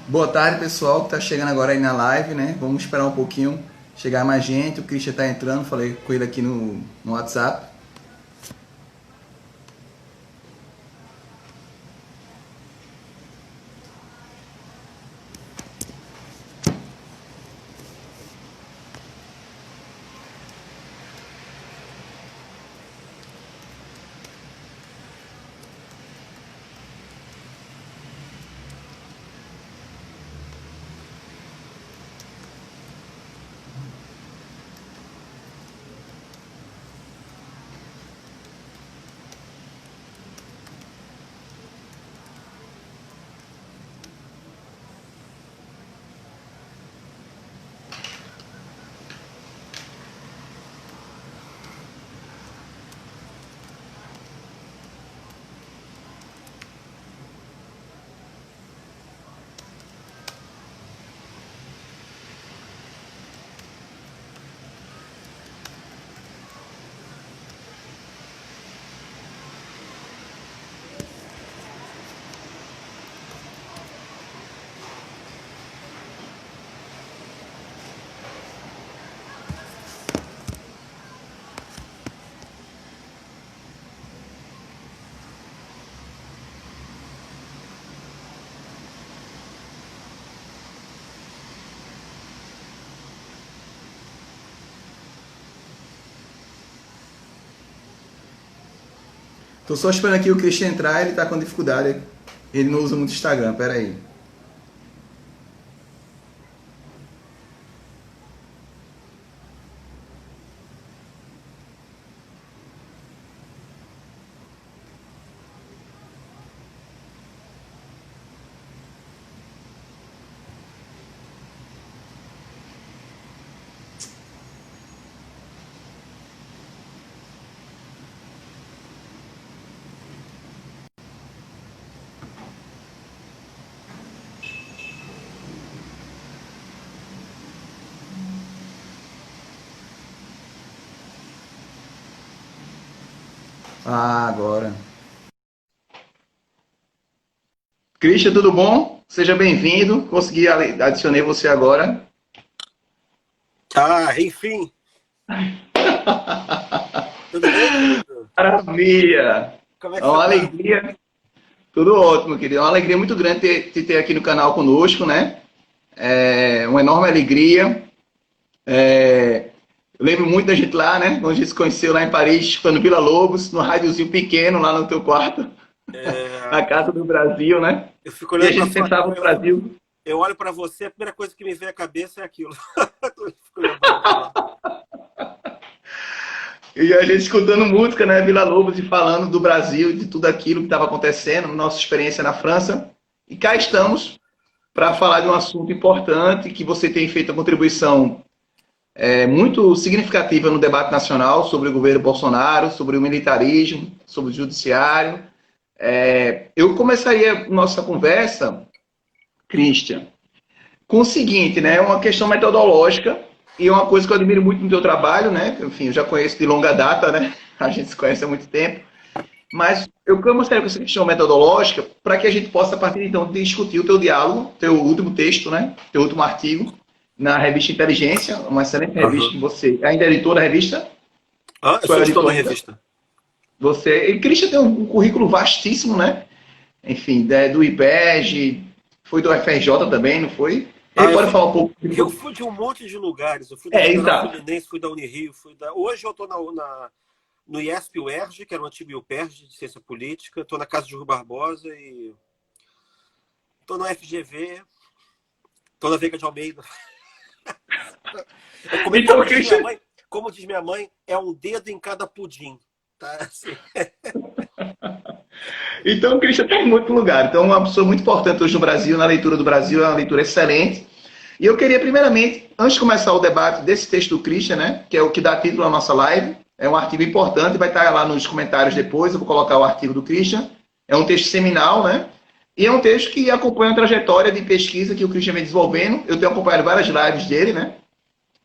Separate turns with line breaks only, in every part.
Boa tarde, pessoal, que está chegando agora aí na live, né? Vamos esperar um pouquinho chegar mais gente. O Christian está entrando, falei com ele aqui no WhatsApp. Tô só esperando aqui o Christian entrar, ele tá com dificuldade. Ele não usa muito Instagram, pera aí. Ah, agora. Christian, tudo bom? Seja bem-vindo. Consegui adicionei você agora.
Ah, enfim. Tudo bem, querido?
Maravilha!
Como é
É
que você
uma
tá?
alegria. Tudo ótimo, querido. É uma alegria muito grande te ter aqui no canal conosco, né? É uma enorme alegria. Eu lembro muito da gente lá, né? Quando a gente se conheceu lá em Paris, foi no Vila Lobos, no rádiozinho pequeno, lá no teu quarto,
É,
na Casa do Brasil, né?
eu fico
E a
olhando para
gente
sua.
pensava no Brasil.
Eu olho para você, a primeira coisa que me vem à cabeça é aquilo. Eu fico lembrando de lá.
E a gente escutando música, né? Vila Lobos e falando do Brasil e de tudo aquilo que estava acontecendo, nossa experiência na França. E cá
Legal.
estamos para falar de um assunto importante que você tem feito a contribuição muito significativa no debate nacional sobre o governo Bolsonaro, sobre o militarismo, sobre o judiciário. Eu começaria nossa conversa, Christian, com o seguinte, né? Uma questão metodológica e uma coisa que eu admiro muito no teu trabalho, né? Enfim, eu já conheço de longa data, né? A gente se conhece há muito tempo. Mas eu começaria com essa questão metodológica para que a gente possa, a partir de então, discutir o teu diálogo, teu último texto, né? Teu último artigo na revista Inteligência, uma excelente revista
Aham.
que você ainda é editor da revista,
Ah, eu
sou
sou editor
editor
da
ainda.
revista.
Você, e Christian tem um currículo vastíssimo, né? Enfim, do IPEG, foi do FRJ também, não foi? Ele
Ah,
pode falar um pouco.
eu fui de um monte de lugares. Eu fui da Federal
Exato.
Fluminense, fui da Unirio, Hoje eu estou no IESP UERJ, que era o antigo IUPERJ de Ciência Política. Estou na Casa de Rui Barbosa e estou no FGV, estou na Veiga de Almeida.
Então, Christian,
Como diz minha mãe, é um dedo em cada pudim. Tá? Assim.
então, o Christian está em muito lugar. Então, uma pessoa muito importante hoje no Brasil, na leitura do Brasil, é uma leitura excelente. E eu queria, primeiramente, antes de começar o debate desse texto do Christian, né, que é o que dá título à nossa live, é um artigo importante, vai estar lá nos comentários depois, eu vou colocar o artigo do Christian. É um texto seminal, né? E é um texto que acompanha a trajetória de pesquisa que o Christian vem desenvolvendo. Eu tenho acompanhado várias lives dele, né?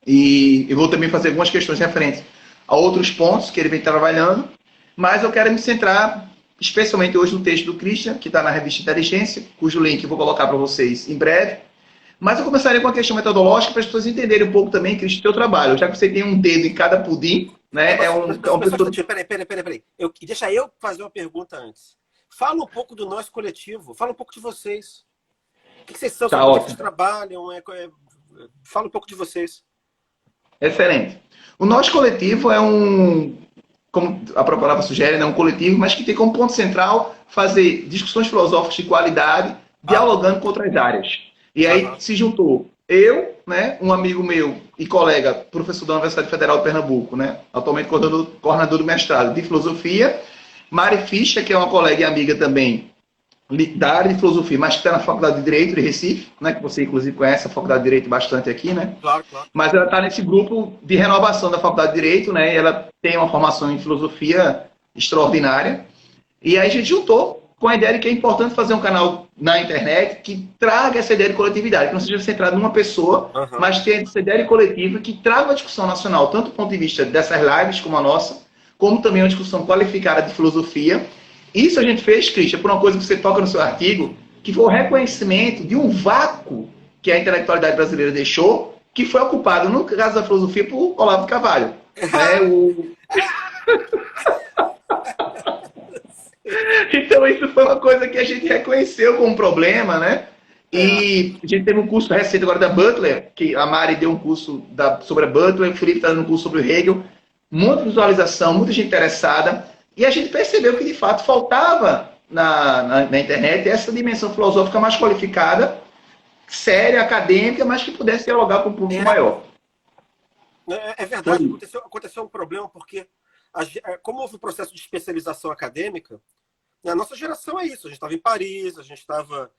E eu vou também fazer algumas questões referentes a outros pontos que ele vem trabalhando. Mas eu quero me centrar especialmente hoje no texto do Christian, que está na revista Inteligência, cujo link eu vou colocar para vocês em breve. Mas eu começaria com a questão metodológica para as pessoas entenderem um pouco também, Christian, o teu trabalho. Já que você tem um dedo em cada pudim, né?
Só um instantinho, peraí. Deixa eu fazer uma pergunta antes. Fala um pouco do nosso coletivo, fala um pouco de vocês. O que vocês são,
Tá
como
ótimo.
vocês trabalham, fala um pouco de vocês.
Excelente. O nosso coletivo é como a própria palavra sugere, é um coletivo, mas que tem como ponto central fazer discussões filosóficas de qualidade, dialogando com outras áreas. E aí se juntou eu, né, um amigo meu e colega, professor da Universidade Federal de Pernambuco, né, atualmente coordenador do mestrado de filosofia, Mari Ficha, que é uma colega e amiga também da área de filosofia, mas que está na Faculdade de Direito de Recife, né, que você inclusive conhece a Faculdade de Direito bastante aqui, né?
Claro.
Mas ela está nesse grupo de renovação da Faculdade de Direito, né? E ela tem uma formação em filosofia extraordinária. E aí a gente juntou com a ideia de que é importante fazer um canal na internet que traga essa ideia de coletividade, que não seja centrado numa pessoa, mas tenha essa ideia de coletivo que traga uma discussão nacional, tanto do ponto de vista dessas lives como a nossa, como também uma discussão qualificada de filosofia. Isso a gente fez, Christian, por uma coisa que você toca no seu artigo, que foi o reconhecimento de um vácuo que a intelectualidade brasileira deixou, que foi ocupado, no caso da filosofia, por Olavo de Carvalho. Né? Então, isso foi uma coisa que a gente reconheceu como problema, né? E a gente teve um curso recente agora da Butler, que a Mari deu um curso sobre a Butler, o Felipe está dando um curso sobre o Hegel, muita visualização, muita gente interessada, e a gente percebeu que, de fato, faltava na internet essa dimensão filosófica mais qualificada, séria, acadêmica, mas que pudesse dialogar com um público maior.
É verdade, aconteceu um problema, porque como houve um processo de especialização acadêmica, a nossa geração é isso, a gente estava em Paris, a gente estava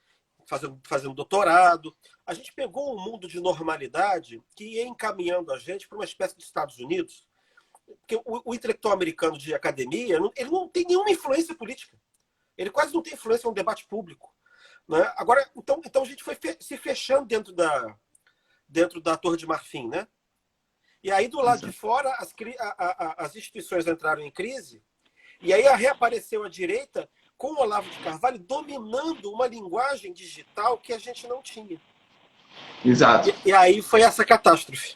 fazendo doutorado, a gente pegou um mundo de normalidade que ia encaminhando a gente para uma espécie de Estados Unidos, porque o intelectual americano de academia, ele não tem nenhuma influência política, ele quase não tem influência no debate público. Né? Agora, então a gente foi se fechando dentro da Torre de Marfim, né? E aí, do lado de fora, as instituições entraram em crise, e aí reapareceu a direita com o Olavo de Carvalho dominando uma linguagem digital que a gente não tinha.
Exato.
E aí foi essa catástrofe.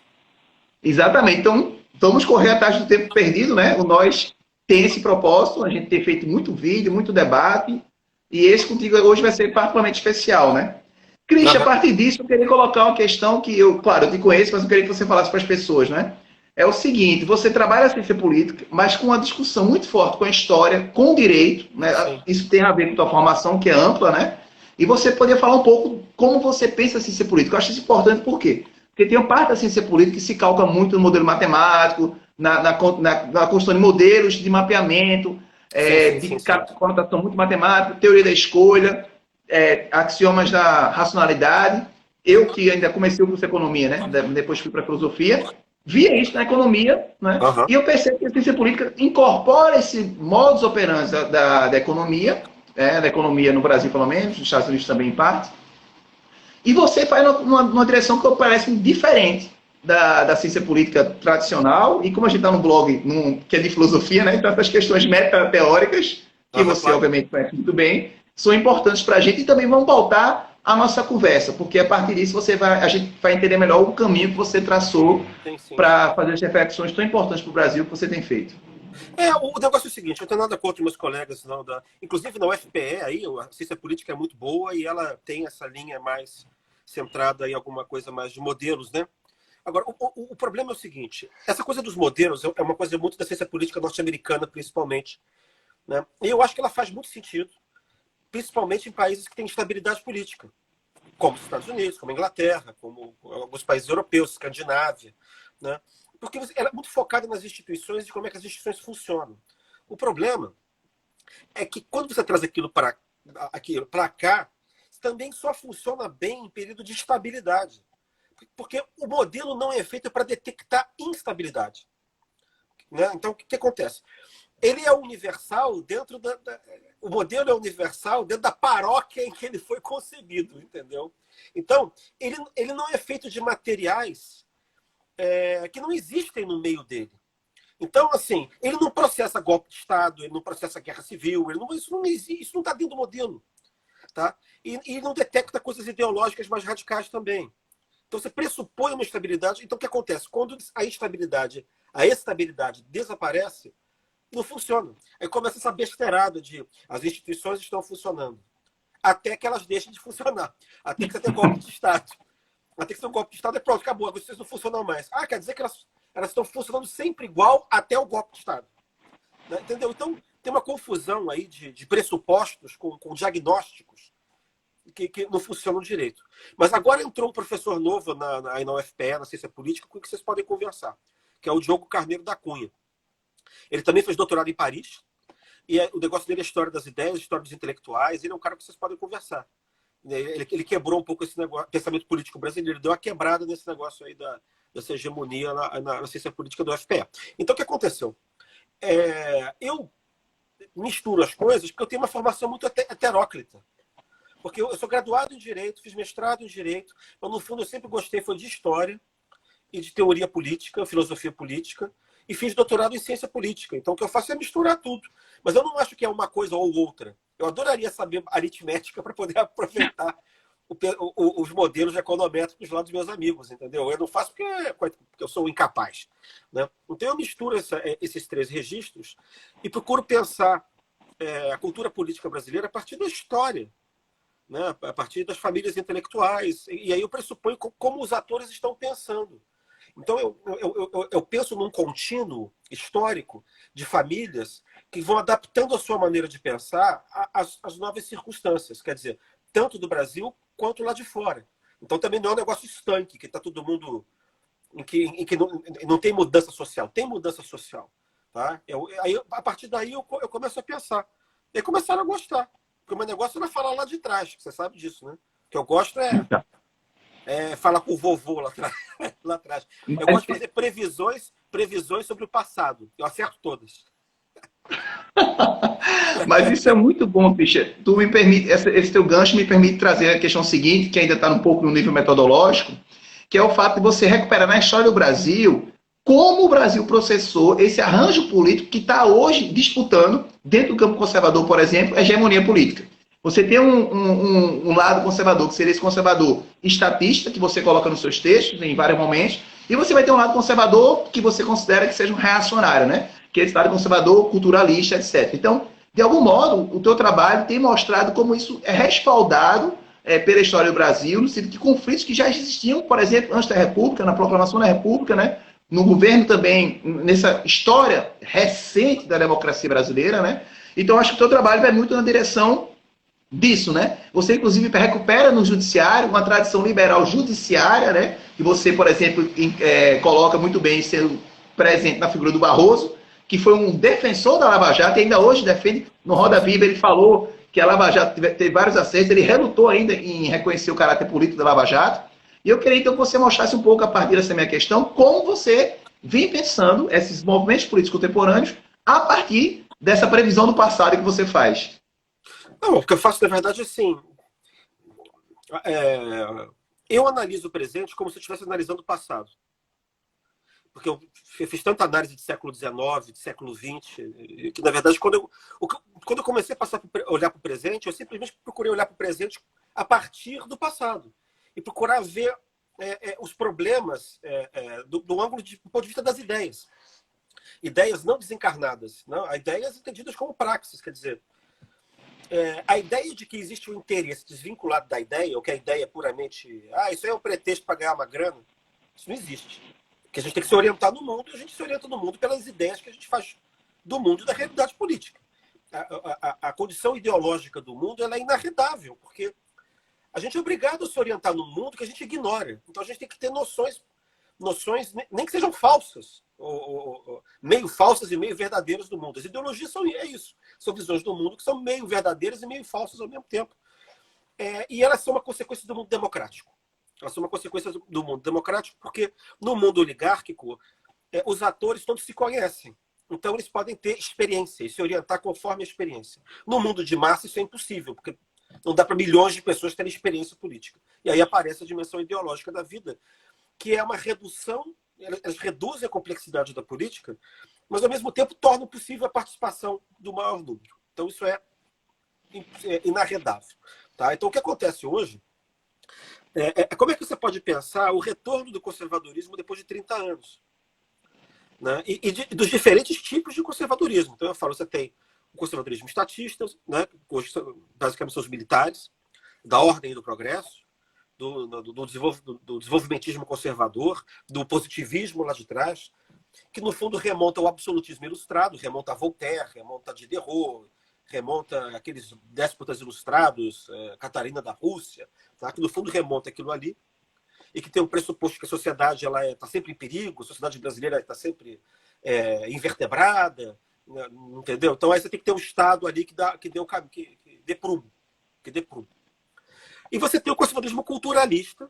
Exatamente. Então, vamos correr atrás do tempo perdido, né? O Nós tem esse propósito, a gente tem feito muito vídeo, muito debate, e esse contigo hoje vai ser particularmente especial, né? Christian, a partir disso, eu queria colocar uma questão que eu te conheço, mas eu queria que você falasse para as pessoas, né? É o seguinte, você trabalha a ciência política, mas com uma discussão muito forte com a história, com o direito, né? Isso tem a ver com a tua formação, que é ampla, né? E você poderia falar um pouco como você pensa a ciência política. Eu acho isso importante, por quê? Porque tem uma parte da ciência política que se calca muito no modelo matemático, na construção de modelos de mapeamento, de conotação muito matemática, teoria da escolha, axiomas da racionalidade. Eu que ainda comecei o curso de economia, né? Depois fui para a filosofia, via isso na economia, né? E eu percebo que a ciência política incorpora esse modus operandi da economia, da economia no Brasil pelo menos, nos Estados Unidos também em parte, e você vai numa direção que parece diferente da ciência política tradicional, e como a gente está no blog que é de filosofia, né? Então essas questões metateóricas, que você obviamente conhece muito bem, são importantes para a gente e também vão pautar a nossa conversa, porque a partir disso a gente vai entender melhor o caminho que você traçou para fazer as reflexões tão importantes para o Brasil que você tem feito.
O negócio é o seguinte, eu não tenho nada contra meus colegas, não, inclusive na UFPE, aí, a ciência política é muito boa e ela tem essa linha mais centrada em alguma coisa mais de modelos, né? Agora, o problema é o seguinte, essa coisa dos modelos é uma coisa muito da ciência política norte-americana, principalmente, né? E eu acho que ela faz muito sentido, principalmente em países que têm estabilidade política, como os Estados Unidos, como a Inglaterra, como alguns países europeus, Escandinávia, né? Porque ela é muito focada nas instituições e como é que as instituições funcionam. O problema é que quando você traz aquilo para cá, também só funciona bem em período de estabilidade. Porque o modelo não é feito para detectar instabilidade. Né? Então, o que acontece? Ele é universal dentro o modelo é universal dentro da paróquia em que ele foi concebido, entendeu? Então, ele não é feito de materiais que não existem no meio dele. Então, assim, ele não processa golpe de Estado, ele não processa guerra civil, isso não existe, isso não está dentro do modelo. Tá? E não detecta coisas ideológicas mais radicais também. Então, você pressupõe uma estabilidade. Então, o que acontece? Quando a estabilidade desaparece, não funciona. Aí começa essa besteirada de as instituições estão funcionando. Até que elas deixem de funcionar. Até que você tenha golpe de Estado. Até que você tenha um golpe de Estado, é pronto, acabou. Agora vocês não funcionam mais. Ah, quer dizer que elas estão funcionando sempre igual até o golpe de Estado. Né? Entendeu? Então, tem uma confusão aí de pressupostos com diagnósticos que não funcionam direito. Mas agora entrou um professor novo aí na UFPE, na ciência política, com que vocês podem conversar, que é o Diogo Carneiro da Cunha. Ele também fez doutorado em Paris, e o negócio dele é a história das ideias, a história dos intelectuais. Ele é um cara que vocês podem conversar. Ele quebrou um pouco esse negócio, pensamento político brasileiro, deu uma quebrada nesse negócio aí dessa hegemonia na ciência política do UFPE. Então, o que aconteceu? Eu misturo as coisas porque eu tenho uma formação muito heteróclita. Porque eu sou graduado em Direito, fiz mestrado em Direito, mas no fundo eu sempre gostei foi de História e de Teoria Política, Filosofia Política, e fiz doutorado em Ciência Política. Então o que eu faço é misturar tudo. Mas eu não acho que é uma coisa ou outra. Eu adoraria saber aritmética para poder aproveitar os modelos econométricos lá dos meus amigos, entendeu? Eu não faço porque eu sou incapaz. Né? Então eu misturo esses três registros e procuro pensar a cultura política brasileira a partir da história, né? A partir das famílias intelectuais. E aí eu pressuponho como os atores estão pensando. Então eu penso num contínuo histórico de famílias que vão adaptando a sua maneira de pensar às novas circunstâncias, quer dizer, tanto do Brasil quanto lá de fora. Então também não é um negócio estanque, que está todo mundo em que não tem mudança social. Tem mudança social. Tá? Aí, a partir daí eu começo a pensar. E aí começaram a gostar. Porque o meu negócio não é falar lá de trás, você sabe disso, né? O que eu gosto é falar com o vovô lá atrás. Lá atrás. Eu gosto de fazer previsões sobre o passado. Eu acerto todas.
Mas isso é muito bom, Fischer. Tu me permite, esse teu gancho me permite trazer a questão seguinte, que ainda está um pouco no nível metodológico, que é o fato de você recuperar na história do Brasil como o Brasil processou esse arranjo político que está hoje disputando, dentro do campo conservador, por exemplo, a hegemonia política. Você tem um lado conservador, que seria esse conservador estatista, que você coloca nos seus textos, em vários momentos, e você vai ter um lado conservador que você considera que seja um reacionário, né? Que é esse lado conservador, culturalista, etc. Então, de algum modo, o teu trabalho tem mostrado como isso é respaldado pela história do Brasil, no sentido de conflitos que já existiam, por exemplo, antes da República, na proclamação da República, né? No governo também, nessa história recente da democracia brasileira, né? Então, acho que o teu trabalho vai muito na direção disso, né? Você, inclusive, recupera no judiciário uma tradição liberal judiciária, né? Que você, por exemplo, coloca muito bem sendo presente na figura do Barroso, que foi um defensor da Lava Jato e ainda hoje defende. No Roda Viva ele falou que a Lava Jato teve vários acertos, ele relutou ainda em reconhecer o caráter político da Lava Jato. E eu queria então que você mostrasse um pouco, a partir dessa minha questão, como você vem pensando esses movimentos políticos contemporâneos a partir dessa previsão do passado que você faz.
Não, o que eu faço, na verdade, é assim. Eu analiso o presente como se eu estivesse analisando o passado. Porque eu fiz tanta análise de século XIX, de século XX, que, na verdade, quando eu comecei a olhar para o presente, eu simplesmente procurei olhar para o presente a partir do passado. E procurar ver os problemas do ângulo do ponto de vista das ideias. Ideias não desencarnadas, não? Ideias entendidas como praxis, quer dizer, a ideia de que existe um interesse desvinculado da ideia, ou que a ideia é puramente isso aí é um pretexto para ganhar uma grana, isso não existe. Porque a gente tem que se orientar no mundo, e a gente se orienta no mundo pelas ideias que a gente faz do mundo e da realidade política. A condição ideológica do mundo ela é inarredável, porque a gente é obrigado a se orientar no mundo que a gente ignora. Então a gente tem que ter noções nem que sejam falsas, ou meio falsas e meio verdadeiras do mundo. As ideologias é isso. São visões do mundo que são meio verdadeiras e meio falsas ao mesmo tempo. E elas são uma consequência do mundo democrático. Elas são uma consequência do mundo democrático porque no mundo oligárquico os atores todos se conhecem. Então eles podem ter experiência e se orientar conforme a experiência. No mundo de massa isso é impossível, porque não dá para milhões de pessoas terem experiência política. E aí aparece a dimensão ideológica da vida, que é uma redução, elas reduzem a complexidade da política mas ao mesmo tempo tornam possível a participação do maior número. Então isso é inarredável. Tá? Então o que acontece hoje como é que você pode pensar o retorno do conservadorismo depois de 30 anos? Né? Dos diferentes tipos de conservadorismo. Então eu falo, você tem o conservadorismo estatista, né? Hoje basicamente são os militares, da ordem e do progresso, do desenvolvimentismo conservador, do positivismo lá de trás, que no fundo remonta ao absolutismo ilustrado, remonta a Voltaire, remonta a Diderot, remonta aqueles déspotas ilustrados, Catarina da Rússia, tá? Que no fundo remonta aquilo ali, e que tem o pressuposto que a sociedade está sempre em perigo, a sociedade brasileira está sempre invertebrada, né? Entendeu? Então aí você tem que ter um Estado ali que dê prumo. E você tem o conservadorismo culturalista,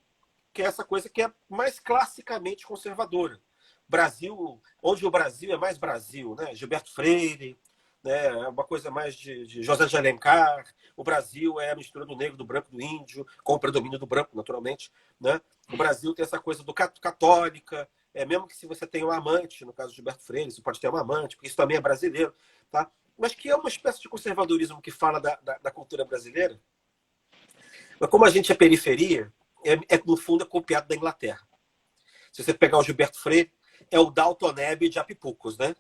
que é essa coisa que é mais classicamente conservadora. Brasil, onde o Brasil é mais Brasil, né? Gilberto Freire, né? É uma coisa mais de José de Alencar. O Brasil é a mistura do negro, do branco, do índio, com o predomínio do branco, naturalmente. Né? O Brasil tem essa coisa do católica, mesmo que se você tem um amante, no caso de Gilberto Freire, você pode ter um amante, porque isso também é brasileiro, tá? Mas que é uma espécie de conservadorismo que fala da cultura brasileira. Mas como a gente é periferia, no fundo é copiado da Inglaterra. Se você pegar o Gilberto Freire, é o Dalton Abbey de Apipucos, né?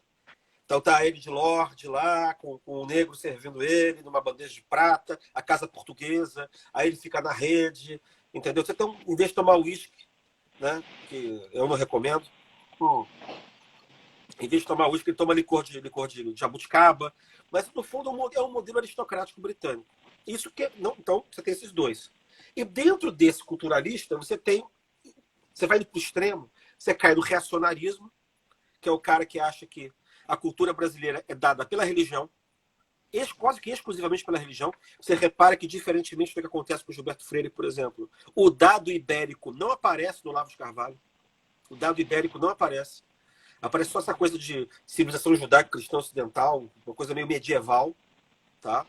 Então tá ele de Lorde lá, com o negro servindo ele, numa bandeja de prata, a casa portuguesa, aí ele fica na rede, entendeu? Você tem, em vez de tomar uísque, né? Que eu não recomendo, em vez de tomar uísque, ele toma licor de jabuticaba, mas no fundo é um modelo aristocrático britânico. Isso que não, então você tem esses dois. E dentro desse culturalista, você vai indo para o extremo, você cai no reacionarismo, que é o cara que acha que a cultura brasileira é dada pela religião, quase que exclusivamente pela religião. Você repara que, diferentemente do que acontece com o Gilberto Freire, por exemplo, o dado ibérico não aparece no Olavo de Carvalho. O dado ibérico não aparece. Aparece só essa coisa de civilização judaico-cristã ocidental, uma coisa meio medieval. Tá?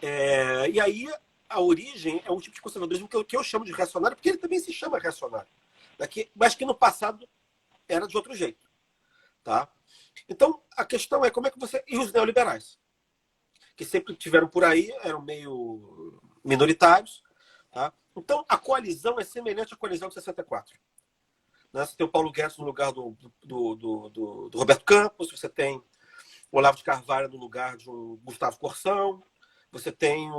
E aí, a origem é um tipo de conservadorismo que eu chamo de reacionário, porque ele também se chama reacionário. Mas que no passado era de outro jeito. Tá? Então, a questão é como é que você... E os neoliberais, que sempre tiveram por aí, eram meio minoritários. Tá? Então, a coalizão é semelhante à coalizão de 64. Né? Você tem o Paulo Guedes no lugar do Roberto Campos, você tem o Olavo de Carvalho no lugar de um Gustavo Corsão, você tem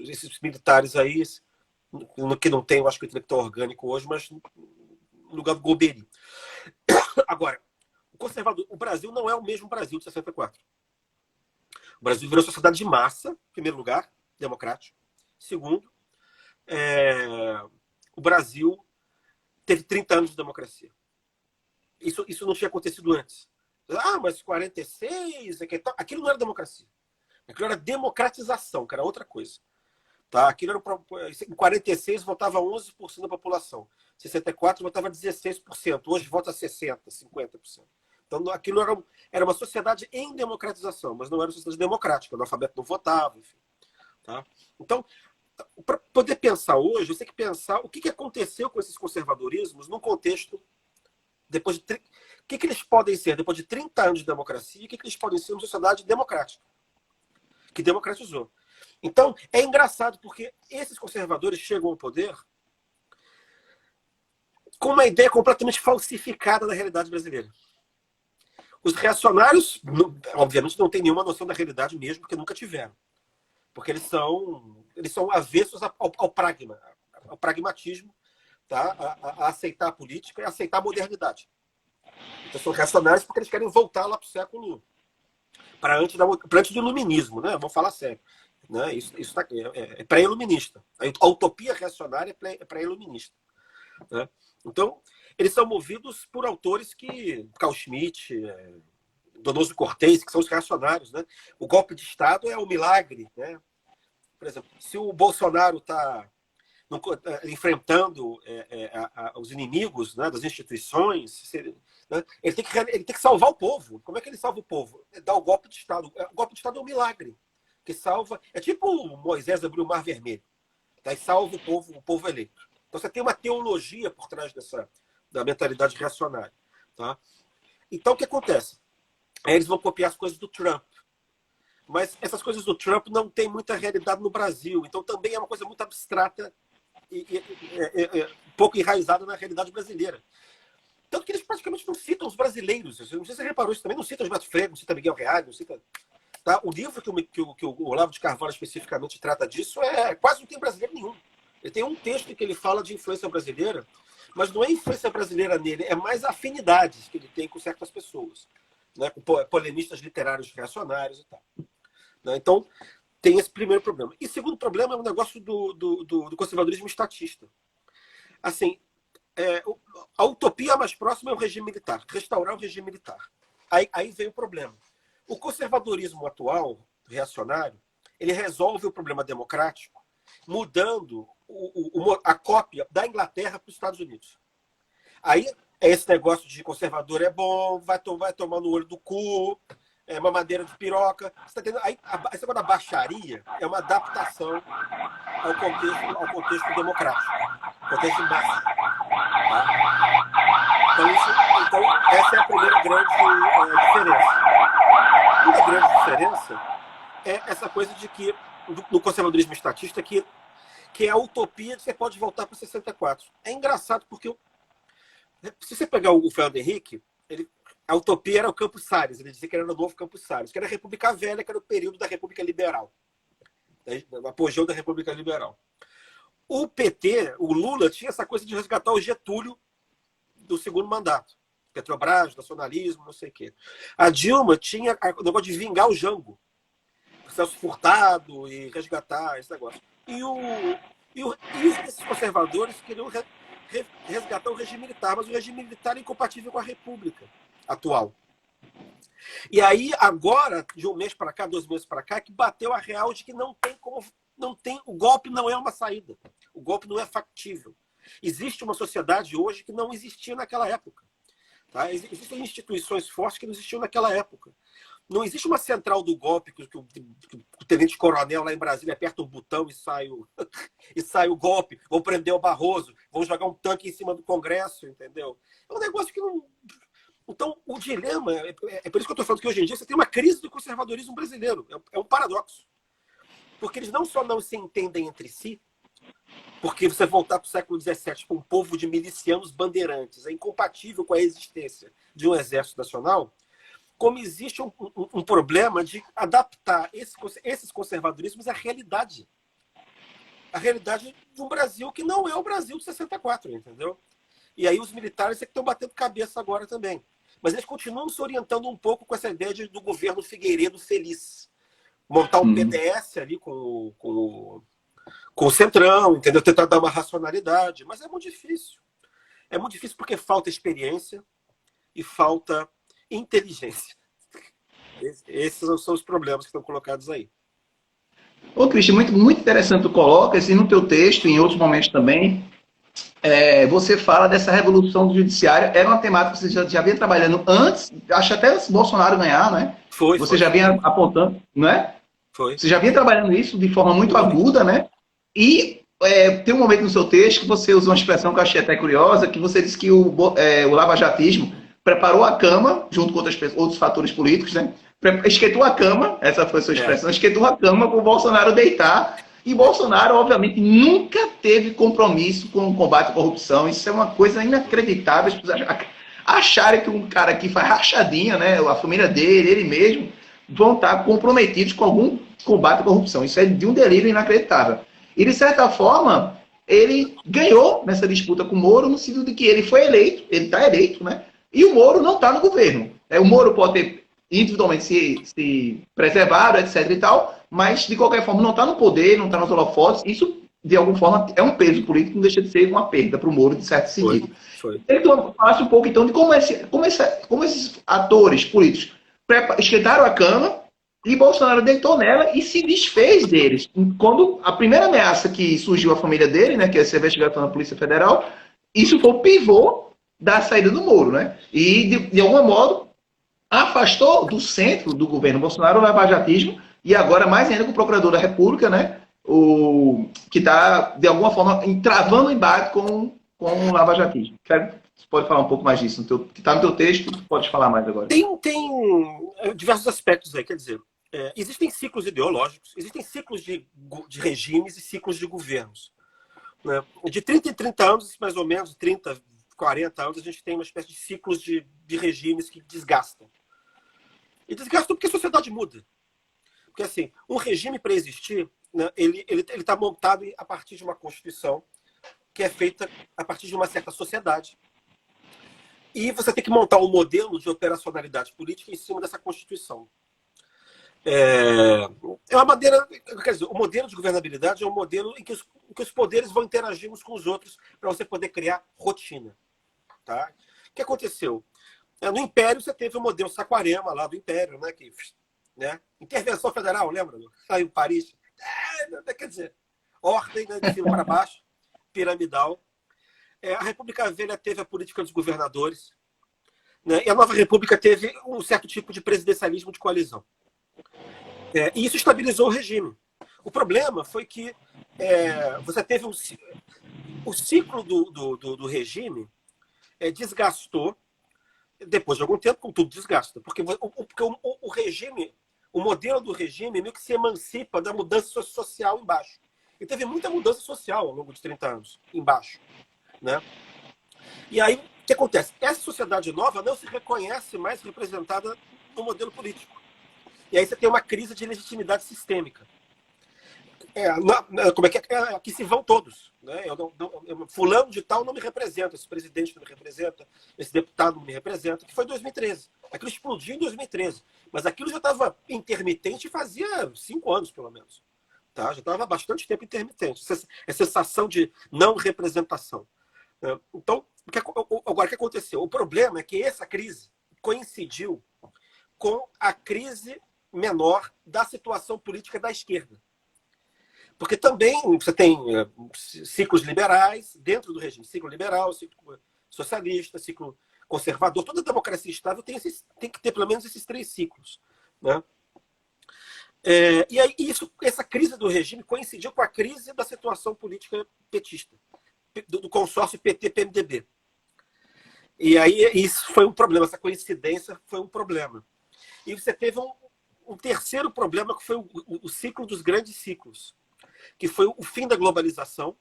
esses militares aí, que não tem, eu acho que o intelectual orgânico hoje, mas no lugar do Golbery. Agora, o Brasil não é o mesmo Brasil de 64. O Brasil virou sociedade de massa, em primeiro lugar, democrático. Segundo, o Brasil teve 30 anos de democracia. Isso não tinha acontecido antes. Mas 46, aquilo não era democracia. Aquilo era democratização, que era outra coisa. Tá? Aquilo era, em 46 votava 11% da população. Em 64 votava 16%. Hoje vota 60%, 50%. Então aquilo era uma sociedade em democratização, mas não era uma sociedade democrática. O analfabeto não votava, enfim. Tá? Então, para poder pensar hoje, você tem que pensar o que aconteceu com esses conservadorismos num contexto depois de... O que eles podem ser depois de 30 anos de democracia e o que eles podem ser uma sociedade democrática, que democratizou. Então, é engraçado porque esses conservadores chegam ao poder com uma ideia completamente falsificada da realidade brasileira. Os reacionários, obviamente, não têm nenhuma noção da realidade mesmo, porque nunca tiveram. Porque eles são avessos ao pragmatismo, tá? A aceitar a política e aceitar a modernidade. Então, são reacionários porque eles querem voltar lá para o século... para antes do iluminismo, né? Vamos falar sério. Né? Isso é pré-iluminista. A utopia reacionária é pré-iluminista. Né? Então, eles são movidos por autores que... Carl Schmitt, Donoso Cortez, que são os reacionários. Né? O golpe de Estado é o milagre. Né? Por exemplo, se o Bolsonaro está enfrentando os inimigos, né, das instituições, né, ele tem que salvar o povo. Como é que ele salva o povo? Dá o golpe de Estado. O golpe de Estado é um milagre que salva. É tipo Moisés abriu o Mar Vermelho. Tá? E salva o povo eleito. Então você tem uma teologia por trás da mentalidade reacionária. Tá? Então, o que acontece? Aí eles vão copiar as coisas do Trump. Mas essas coisas do Trump não tem muita realidade no Brasil. Então, também é uma coisa muito abstrata e pouco enraizada na realidade brasileira. Tanto que eles praticamente não citam os brasileiros. Não sei se você reparou isso também. Não cita Gilberto Freire, não cita Miguel Reale, não cita... Tá? O livro que o Olavo de Carvalho especificamente trata disso quase não tem brasileiro nenhum. Ele tem um texto que ele fala de influência brasileira, mas não é influência brasileira nele, é mais afinidades que ele tem com certas pessoas, né? Com polemistas literários reacionários e tal. Né? Então, tem esse primeiro problema. E segundo problema é o negócio do conservadorismo estatista. Assim, a utopia mais próxima é o regime militar, restaurar o regime militar. Aí vem o problema. O conservadorismo atual, reacionário, ele resolve o problema democrático mudando a cópia da Inglaterra para os Estados Unidos. Aí esse negócio de conservador é bom, vai tomar no olho do cu, é mamadeira de piroca. Você tá entendendo? Aí esse negócio da baixaria é uma adaptação ao contexto democrático, contexto de massa. Tá? Então, essa é a primeira grande diferença. Uma grande diferença é essa coisa de que, no conservadorismo estatista, que é a utopia de que você pode voltar para 64. É engraçado porque, se você pegar o Fernando Henrique, a utopia era o Campos Salles, ele dizia que era o novo Campos Salles, que era a República Velha, que era o período da República Liberal, o apogeu da República Liberal. O PT, o Lula, tinha essa coisa de resgatar o Getúlio do segundo mandato. Petrobras, nacionalismo, não sei o quê. A Dilma tinha o negócio de vingar o Jango, o Celso Furtado e resgatar esse negócio. E esses conservadores queriam resgatar o regime militar, mas o regime militar é incompatível com a República atual. E aí, agora, de um mês para cá, 2 meses para cá, que bateu a real de que o golpe não é uma saída. O golpe não é factível. Existe uma sociedade hoje que não existia naquela época. Tá? Existem instituições fortes que não existiam naquela época. Não existe uma central do golpe que o tenente-coronel lá em Brasília aperta um botão e sai o golpe. Vão prender o Barroso, vão jogar um tanque em cima do Congresso, entendeu? É um negócio que não... Então, o dilema... É por isso que eu estou falando que hoje em dia você tem uma crise do conservadorismo brasileiro. É um paradoxo. Porque eles não só não se entendem entre si, porque você voltar para o século XVII com um povo de milicianos bandeirantes é incompatível com a existência de um exército nacional, como existe um problema de adaptar esses conservadorismos à realidade. A realidade de um Brasil que não é o Brasil de 64, entendeu? E aí os militares é que estão batendo cabeça agora também. Mas eles continuam se orientando um pouco com essa ideia do governo Figueiredo feliz. Montar um PDS ali com o Centrão, entendeu? Tentar dar uma racionalidade. Mas é muito difícil. É muito difícil porque falta experiência e falta inteligência. Esses são os problemas que estão colocados aí.
Ô, Cristian, muito, muito interessante tu colocas, e no teu texto, em outros momentos também, você fala dessa revolução do judiciário. Era uma temática que você já vinha trabalhando antes, acho até antes do Bolsonaro ganhar, né? Você já vinha apontando, não é?
Foi.
Você já vinha trabalhando isso de forma muito aguda, né? E tem um momento no seu texto que você usou uma expressão que eu achei até curiosa, que você disse que o lavajatismo preparou a cama, junto com outros fatores políticos, né? Esquentou a cama, essa foi a sua expressão, esquentou a cama para o Bolsonaro deitar. E Bolsonaro, obviamente, nunca teve compromisso com o combate à corrupção. Isso é uma coisa inacreditável. As pessoas acharem que um cara que faz rachadinha, né? A família dele, ele mesmo, vão estar comprometidos com algum combate à corrupção. Isso é de um delírio inacreditável. E, de certa forma, ele ganhou nessa disputa com o Moro, no sentido de que ele foi eleito, ele está eleito, né? E o Moro não está no governo. O Moro pode ter individualmente se preservado, etc. e tal, mas, de qualquer forma, não está no poder, não está nos holofotes. Isso, de alguma forma, é um peso político, não deixa de ser uma perda para o Moro, de certo sentido. Então, falasse um pouco, então, de como esses atores políticos esquentaram a cama e Bolsonaro deitou nela e se desfez deles. Quando a primeira ameaça que surgiu à família dele, né, que é essa investigação da Polícia Federal, isso foi o pivô da saída do Moro, né? E, de algum modo, afastou do centro do governo Bolsonaro o lavajatismo, e agora mais ainda com o procurador da República, né? Que está, de alguma forma, travando o embate com o lavajatismo. Quero Você pode falar um pouco mais disso, que está no teu texto, tu pode falar mais agora.
Tem diversos aspectos aí, quer dizer, existem ciclos ideológicos, existem ciclos de regimes e ciclos de governos. Né? De 30 em 30 anos, mais ou menos, 30, 40 anos, a gente tem uma espécie de ciclos de regimes que desgastam. E desgastam porque a sociedade muda. Porque, assim, um regime para existir, né, ele está montado a partir de uma constituição que é feita a partir de uma certa sociedade. E você tem que montar um modelo de operacionalidade política em cima dessa constituição. É uma maneira, quer dizer, o modelo de governabilidade é um modelo em que os poderes vão interagir uns com os outros para você poder criar rotina. Tá? O que aconteceu? No Império você teve o modelo Saquarema lá do Império, né? Intervenção federal, lembra? Lá em Paris. Quer dizer, ordem, né, de cima para baixo, piramidal. A República Velha teve a política dos governadores, né? E a Nova República teve um certo tipo de presidencialismo de coalizão. E isso estabilizou o regime. O problema foi que você teve o ciclo do regime desgastou depois de algum tempo, como tudo desgasta. Porque o regime, o modelo do regime meio que se emancipa da mudança social embaixo. E teve muita mudança social ao longo de 30 anos, embaixo. Né? E aí, o que acontece? Essa sociedade nova não se reconhece mais representada no modelo político. E aí você tem uma crise de legitimidade sistêmica. Como é que é? Aqui se vão todos. Né? Fulano de tal não me representa, esse presidente não me representa, esse deputado não me representa, que foi em 2013. Aquilo explodiu em 2013. Mas aquilo já estava intermitente fazia 5 anos, pelo menos. Tá? Já estava há bastante tempo intermitente. Essa sensação de não representação. Então, agora o que aconteceu? O problema é que essa crise coincidiu com a crise menor da situação política da esquerda. Porque também você tem ciclos liberais dentro do regime, ciclo liberal, ciclo socialista, ciclo conservador. Toda democracia estável tem que ter pelo menos esses 3 ciclos. Né? E aí essa crise do regime coincidiu com a crise da situação política petista, do consórcio PT-PMDB. E aí isso foi um problema, essa coincidência foi um problema. E você teve um terceiro problema, que foi o ciclo dos grandes ciclos, que foi o fim da globalização,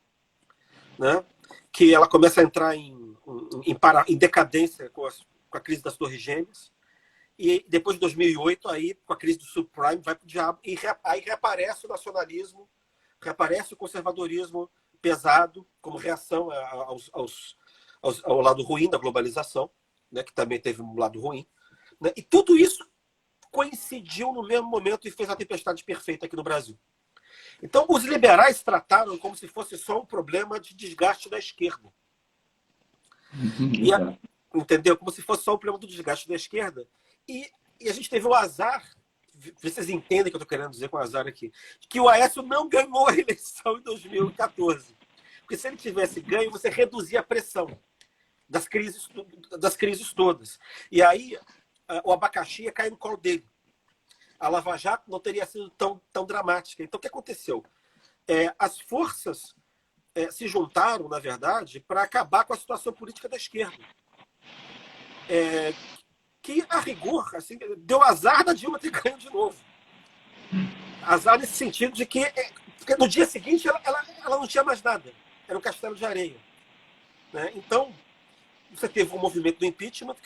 né? Que ela começa a entrar em decadência com a crise das Torres Gêmeas, e depois de 2008, aí, com a crise do subprime, vai para o diabo, e aí reaparece o nacionalismo, reaparece o conservadorismo pesado, como reação ao lado ruim da globalização, né? Que também teve um lado ruim. Né? E tudo isso coincidiu no mesmo momento e fez a tempestade perfeita aqui no Brasil. Então, os liberais trataram como se fosse só um problema de desgaste da esquerda. Entendeu? Como se fosse só um problema do desgaste da esquerda. E a gente teve o azar, vocês entendem o que eu estou querendo dizer com azar aqui, que o Aécio não ganhou a eleição em 2014. Porque se ele tivesse ganho, você reduzia a pressão das crises todas. E aí o abacaxi ia cair no colo dele. A Lava Jato não teria sido tão dramática. Então, o que aconteceu? As forças se juntaram, na verdade, para acabar com a situação política da esquerda. Que, a rigor, assim, deu azar da Dilma ter ganho de novo. Azar nesse sentido de que porque no dia seguinte ela não tinha mais nada. Era um castelo de areia. Né? Então, você teve um movimento do impeachment,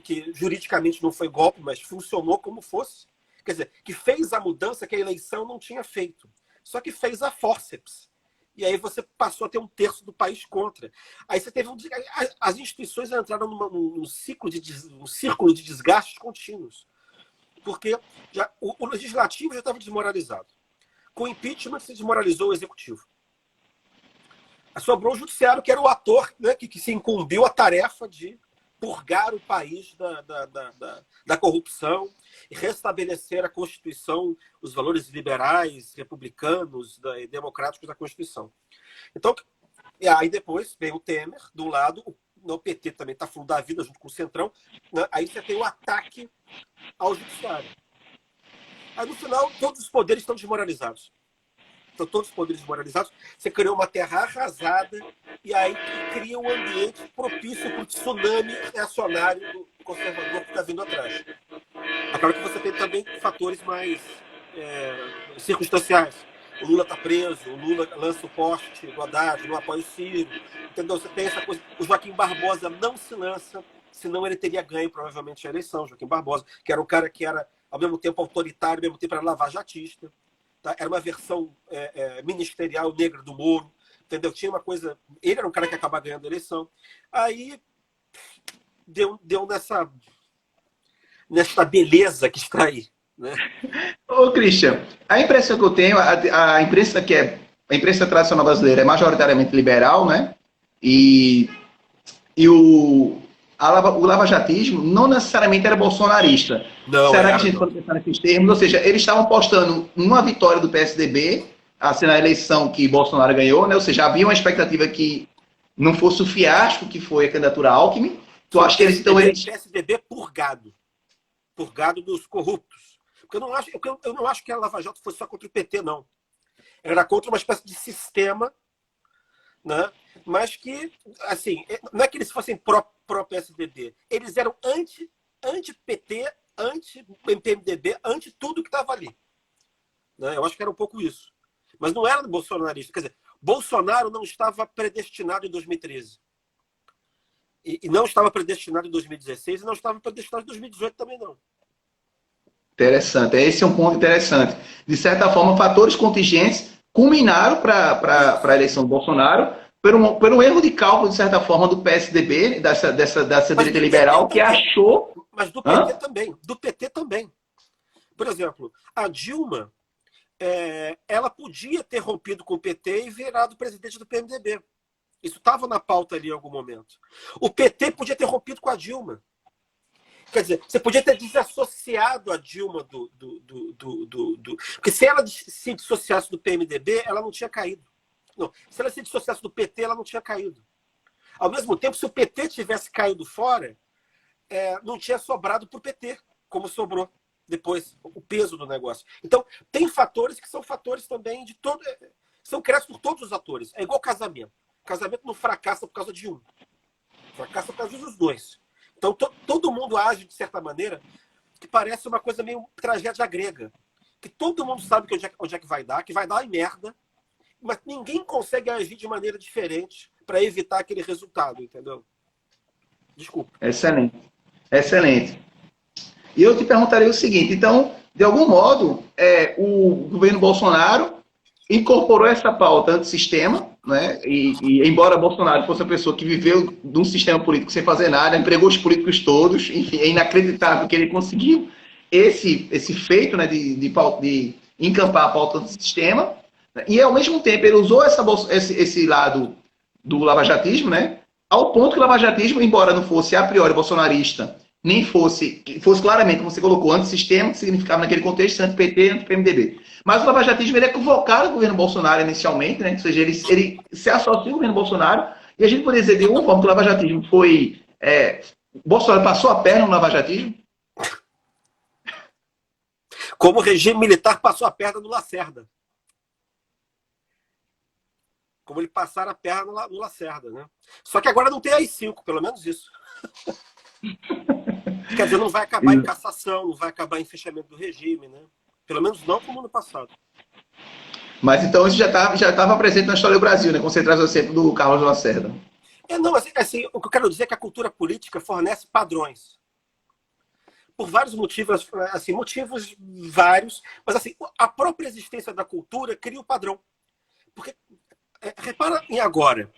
que juridicamente não foi golpe, mas funcionou como fosse. Quer dizer, que fez a mudança que a eleição não tinha feito. Só que fez a fórceps. E aí você passou a ter 1/3 do país contra. Aí você teve as instituições entraram num círculo de desgastes contínuos. Porque o legislativo já estava desmoralizado. Com o impeachment se desmoralizou o executivo. Sobrou o judiciário, que era o ator, né, que se incumbiu a tarefa de purgar o país da corrupção e restabelecer a Constituição, os valores liberais, republicanos e democráticos da Constituição. Então, e aí depois vem o Temer, do lado, o PT também está fundo da vida junto com o Centrão, né? Aí você tem o ataque ao judiciário. Aí no final, todos os poderes estão desmoralizados. Então, todos os poderes desmoralizados, você criou uma terra arrasada e aí cria um ambiente propício para o tsunami reacionário do conservador que está vindo atrás. Acaba que você tem também fatores mais circunstanciais. O Lula está preso, o Lula lança o poste do Haddad, não apoia o Ciro. Entendeu? Você tem essa coisa. O Joaquim Barbosa não se lança, senão ele teria ganho provavelmente a eleição. Joaquim Barbosa, que era um cara que era ao mesmo tempo autoritário, ao mesmo tempo era lavajatista. Tá? Era uma versão ministerial negra do Moro. Entendeu? Tinha uma coisa. Ele era um cara que ia acabar ganhando a eleição. Aí deu nessa beleza que está aí. Né?
Ô, Christian, a impressão que eu tenho, a imprensa a imprensa tradicional brasileira é majoritariamente liberal, né? E o lavajatismo não necessariamente era bolsonarista.
Não,
será que a gente pode pensar nesses termos? Ou seja, eles estavam apostando numa vitória do PSDB, assim, na eleição que Bolsonaro ganhou, né? Ou seja, havia uma expectativa que não fosse o fiasco que foi a candidatura Alckmin. Tu acha que eles estão...
PSDB purgado dos corruptos. Porque eu não acho que a Lava Jato fosse só contra o PT, não. Era contra uma espécie de sistema, né? Mas que, assim, não é que eles fossem pró-PSDB. Eles eram anti-PT, anti-PMDB, anti tudo que estava ali. Né? Eu acho que era um pouco isso. Mas não era bolsonarista. Quer dizer, Bolsonaro não estava predestinado em 2013. E não estava predestinado em 2016 e não estava predestinado em 2018 também, não.
Interessante. Esse é um ponto interessante. De certa forma, fatores contingentes culminaram para a eleição do Bolsonaro por um erro de cálculo, de certa forma, do PSDB, dessa direita liberal, que achou...
Mas do PT também. Do PT também. Por exemplo, a Dilma, ela podia ter rompido com o PT e virado presidente do PMDB. Isso estava na pauta ali em algum momento. O PT podia ter rompido com a Dilma. Quer dizer, você podia ter desassociado a Dilma Porque se ela se dissociasse do PMDB, ela não tinha caído. Não, se ela se dissociasse do PT, ela não tinha caído. Ao mesmo tempo, se o PT tivesse caído fora, não tinha sobrado para o PT, como sobrou depois, o peso do negócio. Então, tem fatores que são fatores também de todo... São criados por todos os atores. É igual casamento. Casamento não fracassa por causa de um. Fracassa por causa dos dois. Então, todo mundo age de certa maneira que parece uma coisa meio tragédia grega. Que todo mundo sabe que onde é que vai dar em merda, mas ninguém consegue agir de maneira diferente para evitar aquele resultado, entendeu? Desculpa.
Excelente. Excelente. E eu te perguntaria o seguinte, então, de algum modo, o governo Bolsonaro incorporou essa pauta antissistema, né? E embora Bolsonaro fosse uma pessoa que viveu de um sistema político sem fazer nada, empregou os políticos todos, enfim, é inacreditável que ele conseguiu esse feito, né, de encampar a pauta antissistema, né? E ao mesmo tempo ele usou esse lado do lavajatismo, né? Ao ponto que o lavajatismo, embora não fosse a priori bolsonarista, nem fosse claramente, como você colocou, antissistema, que significava naquele contexto anti-PT, anti-PMDB. Mas o lavajatismo ele é convocado ao governo Bolsonaro inicialmente, né? Ou seja, ele se associa ao governo Bolsonaro, e a gente poderia dizer de uma forma que o lavajatismo foi... Bolsonaro passou a perna no lavajatismo?
Como o regime militar passou a perna no Lacerda. Como ele passar a perna no Lacerda, né? Só que agora não tem AI-5, pelo menos isso. Quer dizer, não vai acabar em cassação, não vai acabar em fechamento do regime, né? Pelo menos não como no passado.
Mas então isso já estava presente na história do Brasil, né? Concentração sempre do Carlos Lacerda.
Não, assim, o que eu quero dizer é que a cultura política fornece padrões. Por vários motivos, assim, motivos vários, mas assim, a própria existência da cultura cria o padrão. Porque, repara em agora,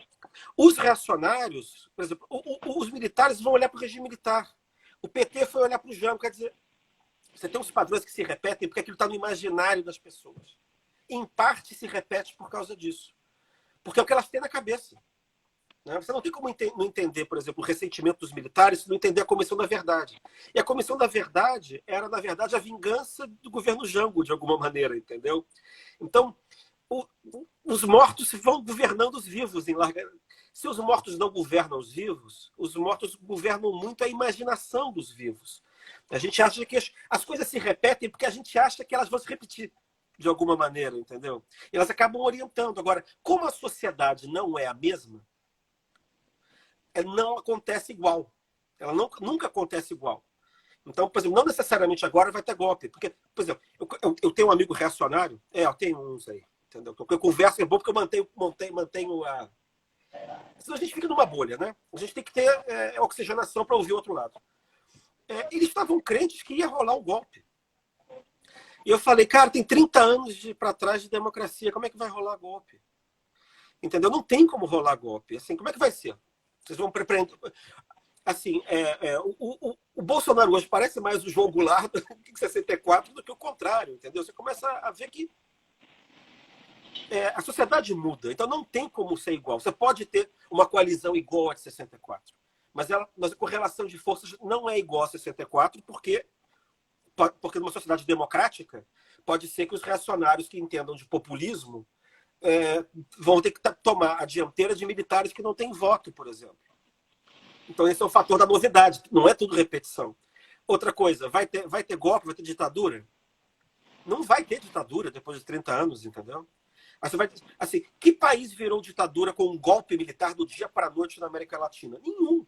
os reacionários, por exemplo, os militares vão olhar para o regime militar. O PT foi olhar para o Jango, quer dizer, você tem uns padrões que se repetem porque aquilo está no imaginário das pessoas. Em parte se repete por causa disso. Porque é o que elas têm na cabeça. Né? Você não tem como não entender, por exemplo, o ressentimento dos militares se não entender a Comissão da Verdade. E a Comissão da Verdade era, na verdade, a vingança do governo Jango, de alguma maneira, entendeu? Então, os mortos vão governando os vivos em larga... Se os mortos não governam os vivos, os mortos governam muito a imaginação dos vivos. A gente acha que as coisas se repetem porque a gente acha que elas vão se repetir de alguma maneira, entendeu? E elas acabam orientando. Agora, como a sociedade não é a mesma, não acontece igual. Ela nunca acontece igual. Então, por exemplo, não necessariamente agora vai ter golpe. Porque, por exemplo, eu tenho um amigo reacionário, eu tenho uns aí, entendeu? Porque eu converso, é bom porque eu mantenho a... Senão a gente fica numa bolha, né? A gente tem que ter oxigenação para ouvir o outro lado. Eles estavam crentes que ia rolar um golpe. E eu falei, cara, tem 30 anos para trás de democracia, como é que vai rolar golpe? Entendeu? Não tem como rolar golpe. Assim, como é que vai ser? Vocês vão preparar... Assim, o Bolsonaro hoje parece mais o João Goulart do que 64 do que o contrário, entendeu? Você começa a ver que a sociedade muda, então não tem como ser igual. Você pode ter uma coalizão igual a de 64, mas a correlação de forças não é igual a 64, porque numa sociedade democrática pode ser que os reacionários que entendam de populismo vão ter que tomar a dianteira de militares que não têm voto, por exemplo. Então esse é o fator da novidade, não é tudo repetição. Outra coisa, vai ter golpe, vai ter ditadura? Não vai ter ditadura depois de 30 anos, entendeu? Assim, que país virou ditadura com um golpe militar do dia para a noite na América Latina? Nenhum.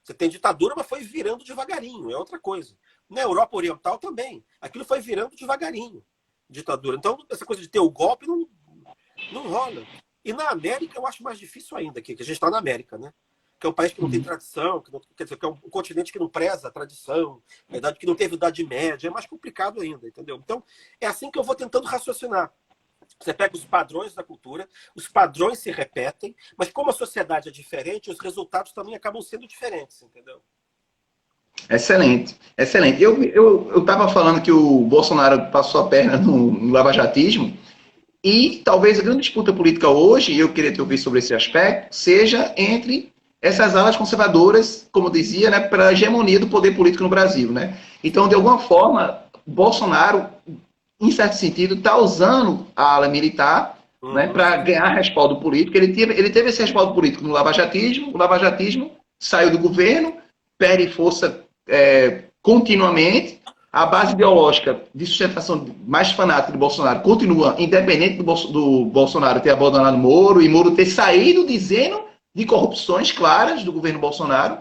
Você tem ditadura, mas foi virando devagarinho, é outra coisa. Na Europa Oriental também. Aquilo foi virando devagarinho, ditadura. Então, essa coisa de ter o golpe não rola. E na América eu acho mais difícil ainda, que a gente está na América, né? Que é um país que não tem tradição, quer dizer, que é um continente que não preza a tradição, a idade que não teve Idade Média, é mais complicado ainda, entendeu? Então, é assim que eu vou tentando raciocinar. Você pega os padrões da cultura, os padrões se repetem, mas como a sociedade é diferente, os resultados também acabam sendo diferentes, entendeu?
Excelente, excelente. Eu estava falando que o Bolsonaro passou a perna no lavajatismo, e talvez a grande disputa política hoje, e eu queria te ouvir sobre esse aspecto, seja entre essas alas conservadoras, como dizia, né, para a hegemonia do poder político no Brasil, né? Então, de alguma forma, Bolsonaro, em certo sentido, está usando a ala militar, né, para ganhar respaldo político. Ele teve esse respaldo político no lavajatismo, o lavajatismo saiu do governo, perde força continuamente, a base ideológica de sustentação mais fanática do Bolsonaro continua, independente do Bolsonaro ter abandonado Moro e Moro ter saído dizendo de corrupções claras do governo Bolsonaro.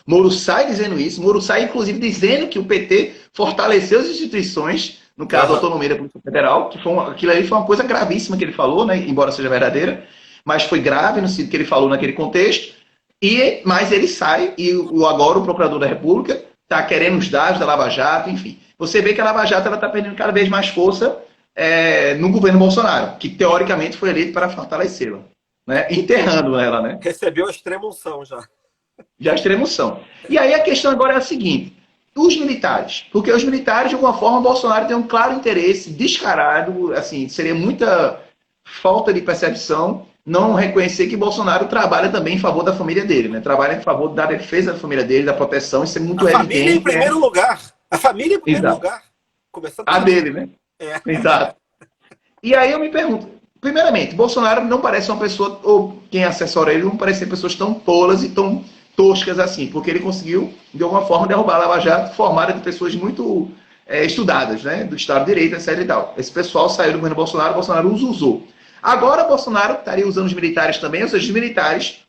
Moro sai dizendo isso, Moro sai inclusive dizendo que o PT fortaleceu as instituições, no caso a autonomia da Polícia Federal, que aquilo ali foi uma coisa gravíssima que ele falou, né, embora seja verdadeira, mas foi grave no sentido que ele falou naquele contexto, mas ele sai e agora o Procurador da República está querendo os dados da Lava Jato, enfim. Você vê que a Lava Jato está perdendo cada vez mais força no governo Bolsonaro, que teoricamente foi eleito para fortalecê-la, né? Enterrando ela, né?
Recebeu a extrema-unção já.
Já a extrema-unção. E aí a questão agora é a seguinte, os militares, porque os militares, de alguma forma, o Bolsonaro tem um claro interesse descarado, assim, seria muita falta de percepção não reconhecer que Bolsonaro trabalha também em favor da família dele, né? Trabalha em favor da defesa da família dele, da proteção, isso é muito evidente. A
família em primeiro lugar. A família em primeiro lugar.
Começando a dele, né? Exato. E aí eu me pergunto, primeiramente, Bolsonaro não parece uma pessoa, ou quem assessora ele não parece ser pessoas tão tolas e tão toscas assim, porque ele conseguiu, de alguma forma, derrubar a Lava Jato, formada de pessoas muito estudadas, né? Do Estado de Direito, etc. e tal. Esse pessoal saiu do governo Bolsonaro, Bolsonaro os usou. Agora, Bolsonaro estaria usando os militares também, ou seja, os militares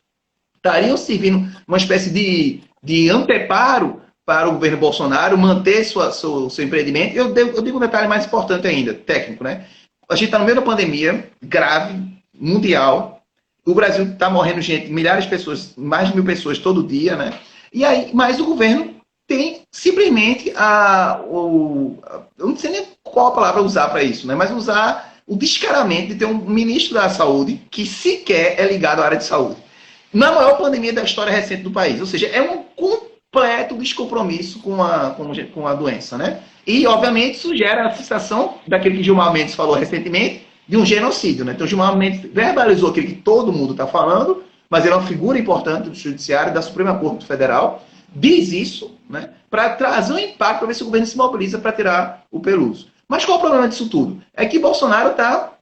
estariam servindo uma espécie de anteparo para o governo Bolsonaro manter seu empreendimento. Eu digo um detalhe mais importante ainda, técnico, né? A gente está no meio da pandemia grave, mundial. O Brasil está morrendo gente, milhares de pessoas, mais de 1.000 pessoas todo dia, né? E aí, mas o governo tem simplesmente eu não sei nem qual a palavra usar para isso, né? Mas usar o descaramento de ter um ministro da saúde que sequer é ligado à área de saúde. Na maior pandemia da história recente do país. Ou seja, é um completo descompromisso com a doença, né? E, obviamente, isso gera a sensação daquele que Gilmar Mendes falou recentemente, de um genocídio, né? Então, Gilmar Mendes verbalizou aquilo que todo mundo está falando, mas ele é uma figura importante do Judiciário, da Suprema Corte Federal, diz isso, né? Para trazer um impacto, para ver se o governo se mobiliza para tirar o Peluso. Mas qual é o problema disso tudo? É que Bolsonaro está,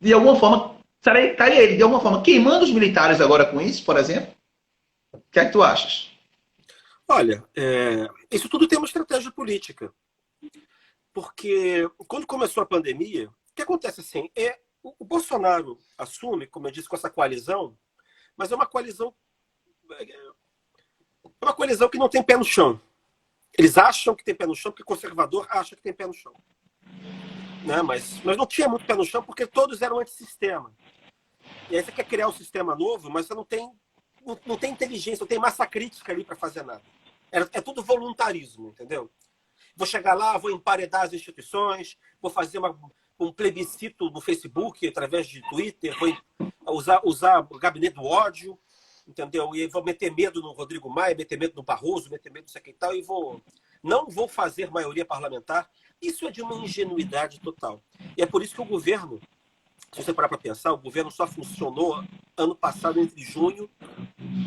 de alguma forma, estaria ele, de alguma forma, queimando os militares agora com isso, por exemplo? O que é que tu achas?
Olha, isso tudo tem uma estratégia política. Porque quando começou a pandemia, o que acontece assim? O Bolsonaro assume, como eu disse, com essa coalizão, mas é uma coalizão é uma coalizão que não tem pé no chão. Eles acham que tem pé no chão porque o conservador acha que tem pé no chão. Né? Mas não tinha muito pé no chão porque todos eram antissistema. E aí você quer criar um sistema novo, mas você não tem inteligência, não tem massa crítica ali para fazer nada. É tudo voluntarismo, entendeu? Vou chegar lá, vou emparedar as instituições, vou fazer um plebiscito no Facebook, através de Twitter, vou usar o gabinete do ódio, entendeu? E vou meter medo no Rodrigo Maia, meter medo no Barroso, meter medo no sei quem tal, e não vou fazer maioria parlamentar. Isso é de uma ingenuidade total. E é por isso que o governo, se você parar para pensar, o governo só funcionou ano passado entre junho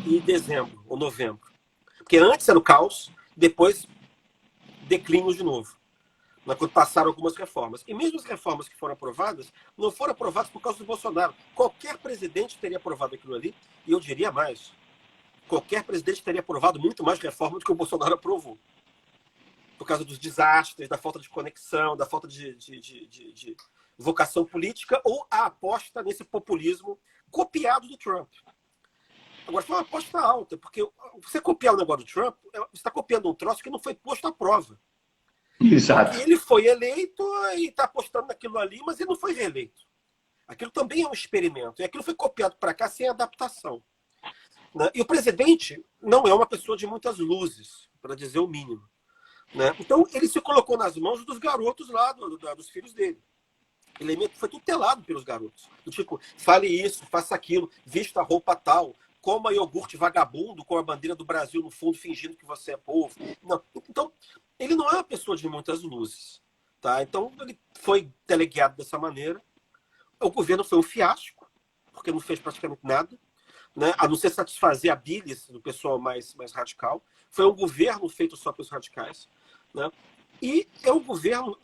e dezembro, ou novembro. Porque antes era o caos, depois declínio de novo. Quando passaram algumas reformas. E mesmo as reformas que foram aprovadas, não foram aprovadas por causa do Bolsonaro. Qualquer presidente teria aprovado aquilo ali, e eu diria mais. Qualquer presidente teria aprovado muito mais reforma do que o Bolsonaro aprovou. Por causa dos desastres, da falta de conexão, da falta de vocação política, ou a aposta nesse populismo copiado do Trump. Agora, foi uma aposta alta, porque você copiar o negócio do Trump, você está copiando um troço que não foi posto à prova.
Exato.
Porque ele foi eleito e está apostando naquilo ali, mas ele não foi reeleito. Aquilo também é um experimento. E aquilo foi copiado para cá sem adaptação. Né? E o presidente não é uma pessoa de muitas luzes, para dizer o mínimo. Né? Então, ele se colocou nas mãos dos garotos lá, dos filhos dele. Ele foi tutelado pelos garotos. Do tipo, fale isso, faça aquilo, vista a roupa tal, coma iogurte vagabundo com a bandeira do Brasil no fundo, fingindo que você é povo. Não. Então, ele não é uma pessoa de muitas luzes. Tá? Então, ele foi teleguiado dessa maneira. O governo foi um fiasco, porque não fez praticamente nada, né? A não ser satisfazer a bilis do pessoal mais radical. Foi um governo feito só pelos radicais. Né? E é um governo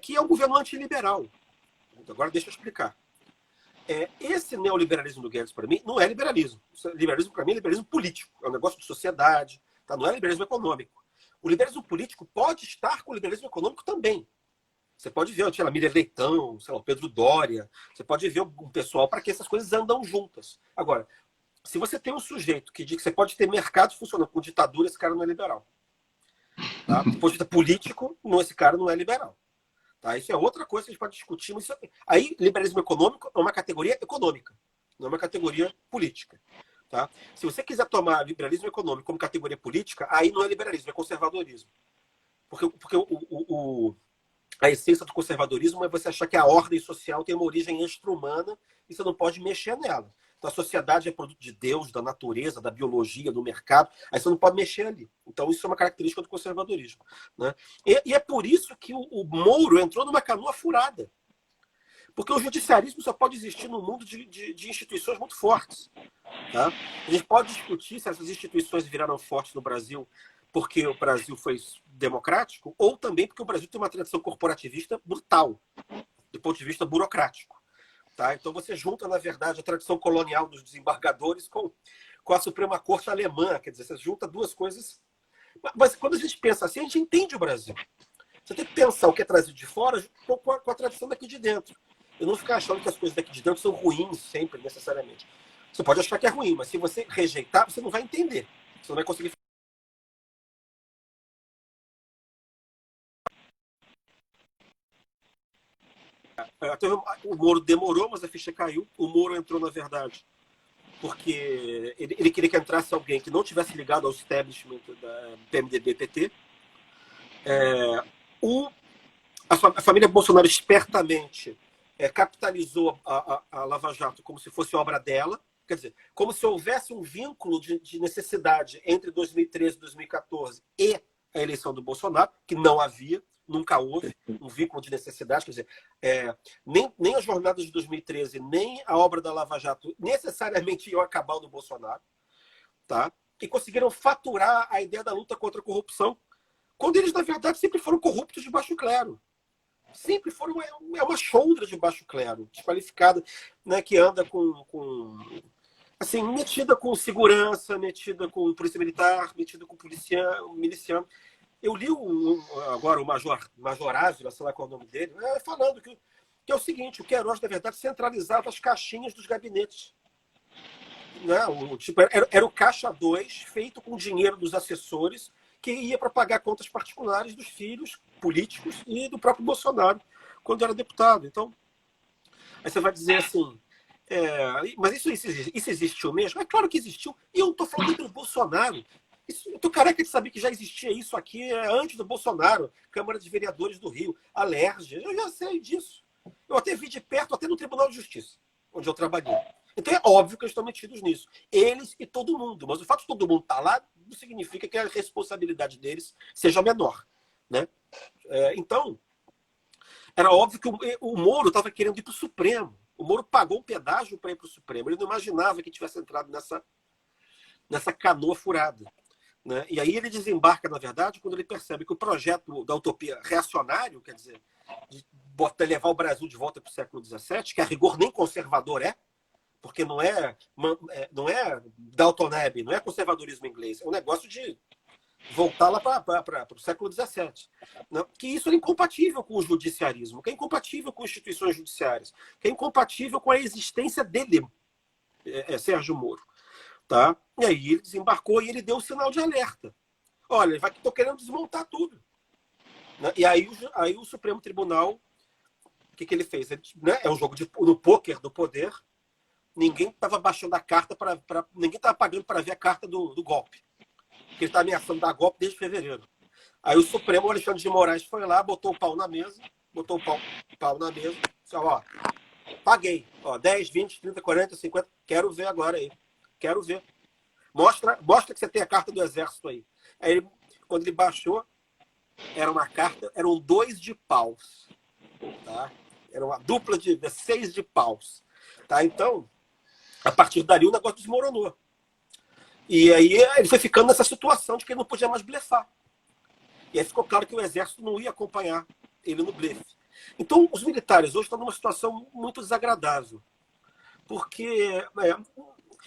que é um governo antiliberal. Agora, deixa eu explicar. Esse neoliberalismo do Guedes, para mim, não é liberalismo. Liberalismo, para mim, é liberalismo político. É um negócio de sociedade. Tá? Não é liberalismo econômico. O liberalismo político pode estar com o liberalismo econômico também. Você pode ver, sei lá, Miriam Leitão, sei lá, o Pedro Doria. Você pode ver um pessoal para que essas coisas andam juntas. Agora, se você tem um sujeito que diz que você pode ter mercado funcionando com ditadura, esse cara não é liberal. Tá? Do ponto de vista político, esse cara não é liberal. Tá? Isso é outra coisa que a gente pode discutir. Mas aí, liberalismo econômico é uma categoria econômica, não é uma categoria política. Tá? Se você quiser tomar liberalismo econômico como categoria política, aí não é liberalismo, é conservadorismo. Porque a essência do conservadorismo é você achar que a ordem social tem uma origem extra-humana e você não pode mexer nela. Então, a sociedade é produto de Deus, da natureza, da biologia, do mercado. Aí você não pode mexer ali. Então, isso é uma característica do conservadorismo. Né? E é por isso que o Moro entrou numa canoa furada. Porque o judiciarismo só pode existir num mundo de instituições muito fortes. Tá? A gente pode discutir se essas instituições viraram fortes no Brasil porque o Brasil foi democrático ou também porque o Brasil tem uma tradição corporativista brutal, do ponto de vista burocrático. Tá? Então você junta, na verdade, a tradição colonial dos desembargadores com a Suprema Corte alemã. Quer dizer, você junta duas coisas. Mas quando a gente pensa assim, a gente entende o Brasil. Você tem que pensar o que é trazido de fora com a tradição daqui de dentro. E não ficar achando que as coisas daqui de dentro são ruins sempre, necessariamente. Você pode achar que é ruim, mas se você rejeitar, você não vai entender. Você não vai conseguir. O Moro demorou, mas a ficha caiu. O Moro entrou, na verdade, porque ele queria que entrasse alguém que não tivesse ligado ao establishment da PMDB-PT. A família Bolsonaro espertamente capitalizou a Lava Jato como se fosse obra dela. Quer dizer, como se houvesse um vínculo de necessidade entre 2013 e 2014 e a eleição do Bolsonaro, que não havia. Nunca houve um vínculo de necessidade, quer dizer, nem as jornadas de 2013, nem a obra da Lava Jato necessariamente iam acabar no Bolsonaro, tá? E conseguiram faturar a ideia da luta contra a corrupção, quando eles, na verdade, sempre foram corruptos de baixo clero. Sempre foram uma choldra de baixo clero, desqualificada, né, que anda assim, metida com segurança, metida com polícia militar, metida com miliciano. Eu li agora o Major Ávila, sei lá qual é o nome dele, falando que é o seguinte: o Queiroz, na verdade, centralizava as caixinhas dos gabinetes. né, tipo, era o caixa 2 feito com dinheiro dos assessores que ia para pagar contas particulares dos filhos políticos e do próprio Bolsonaro quando era deputado. Então, aí você vai dizer assim, mas isso existiu mesmo? É claro que existiu. E eu não estou falando do Bolsonaro. Eu estou careca de saber que já existia isso aqui antes do Bolsonaro. Câmara de Vereadores do Rio, a LERJ. Eu já sei disso. Eu até vi de perto, até no Tribunal de Justiça, onde eu trabalhei. Então é óbvio que eles estão metidos nisso. Eles e todo mundo. Mas o fato de todo mundo estar lá não significa que a responsabilidade deles seja menor. Né? Então, era óbvio que o Moro estava querendo ir para o Supremo. O Moro pagou um pedágio para ir para o Supremo. Ele não imaginava que tivesse entrado nessa canoa furada. Né? E aí ele desembarca, na verdade, quando ele percebe que o projeto da utopia reacionário, quer dizer, de levar o Brasil de volta para o século XVII, que a rigor nem conservador porque não é Dalton Abbey, não é conservadorismo inglês, é um negócio de voltar lá para o século XVII. Né? Que isso é incompatível com o judiciarismo, que é incompatível com instituições judiciárias, que é incompatível com a existência dele, Sérgio Moro. Tá? E aí ele desembarcou e ele deu o sinal de alerta. Olha, estou querendo desmontar tudo. Né? E aí o Supremo Tribunal, o que ele fez? Né? É um jogo no pôquer do poder. Ninguém estava baixando a carta ninguém estava pagando para ver a carta do golpe. Porque ele está ameaçando dar golpe desde fevereiro. Aí o Supremo, o Alexandre de Moraes, foi lá, botou o pau na mesa, disse, ó, paguei, ó, 10, 20, 30, 40, 50, quero ver agora aí. Quero ver. Mostra que você tem a carta do Exército aí. Aí quando ele baixou, era uma carta, eram 2 de paus. Tá? Era uma dupla de 6 de paus. Tá? Então, a partir dali o negócio desmoronou. E aí ele foi ficando nessa situação de que ele não podia mais blefar. E aí ficou claro que o Exército não ia acompanhar ele no blefe. Então, os militares hoje estão numa situação muito desagradável. Porque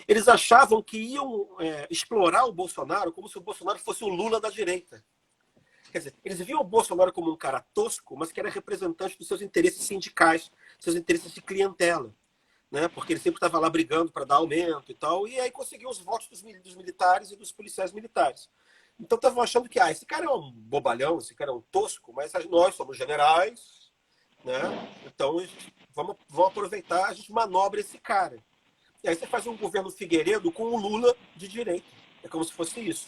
eles achavam que iam explorar o Bolsonaro como se o Bolsonaro fosse o Lula da direita. Quer dizer, eles viam o Bolsonaro como um cara tosco, mas que era representante dos seus interesses sindicais, seus interesses de clientela. Né? Porque ele sempre estava lá brigando para dar aumento e tal, e aí conseguiu os votos dos militares e dos policiais militares. Então estavam achando que esse cara é um bobalhão, esse cara é um tosco, mas nós somos generais, né? Então vamos aproveitar, a gente manobra esse cara. E aí você faz um governo Figueiredo com o Lula de direita. É como se fosse isso.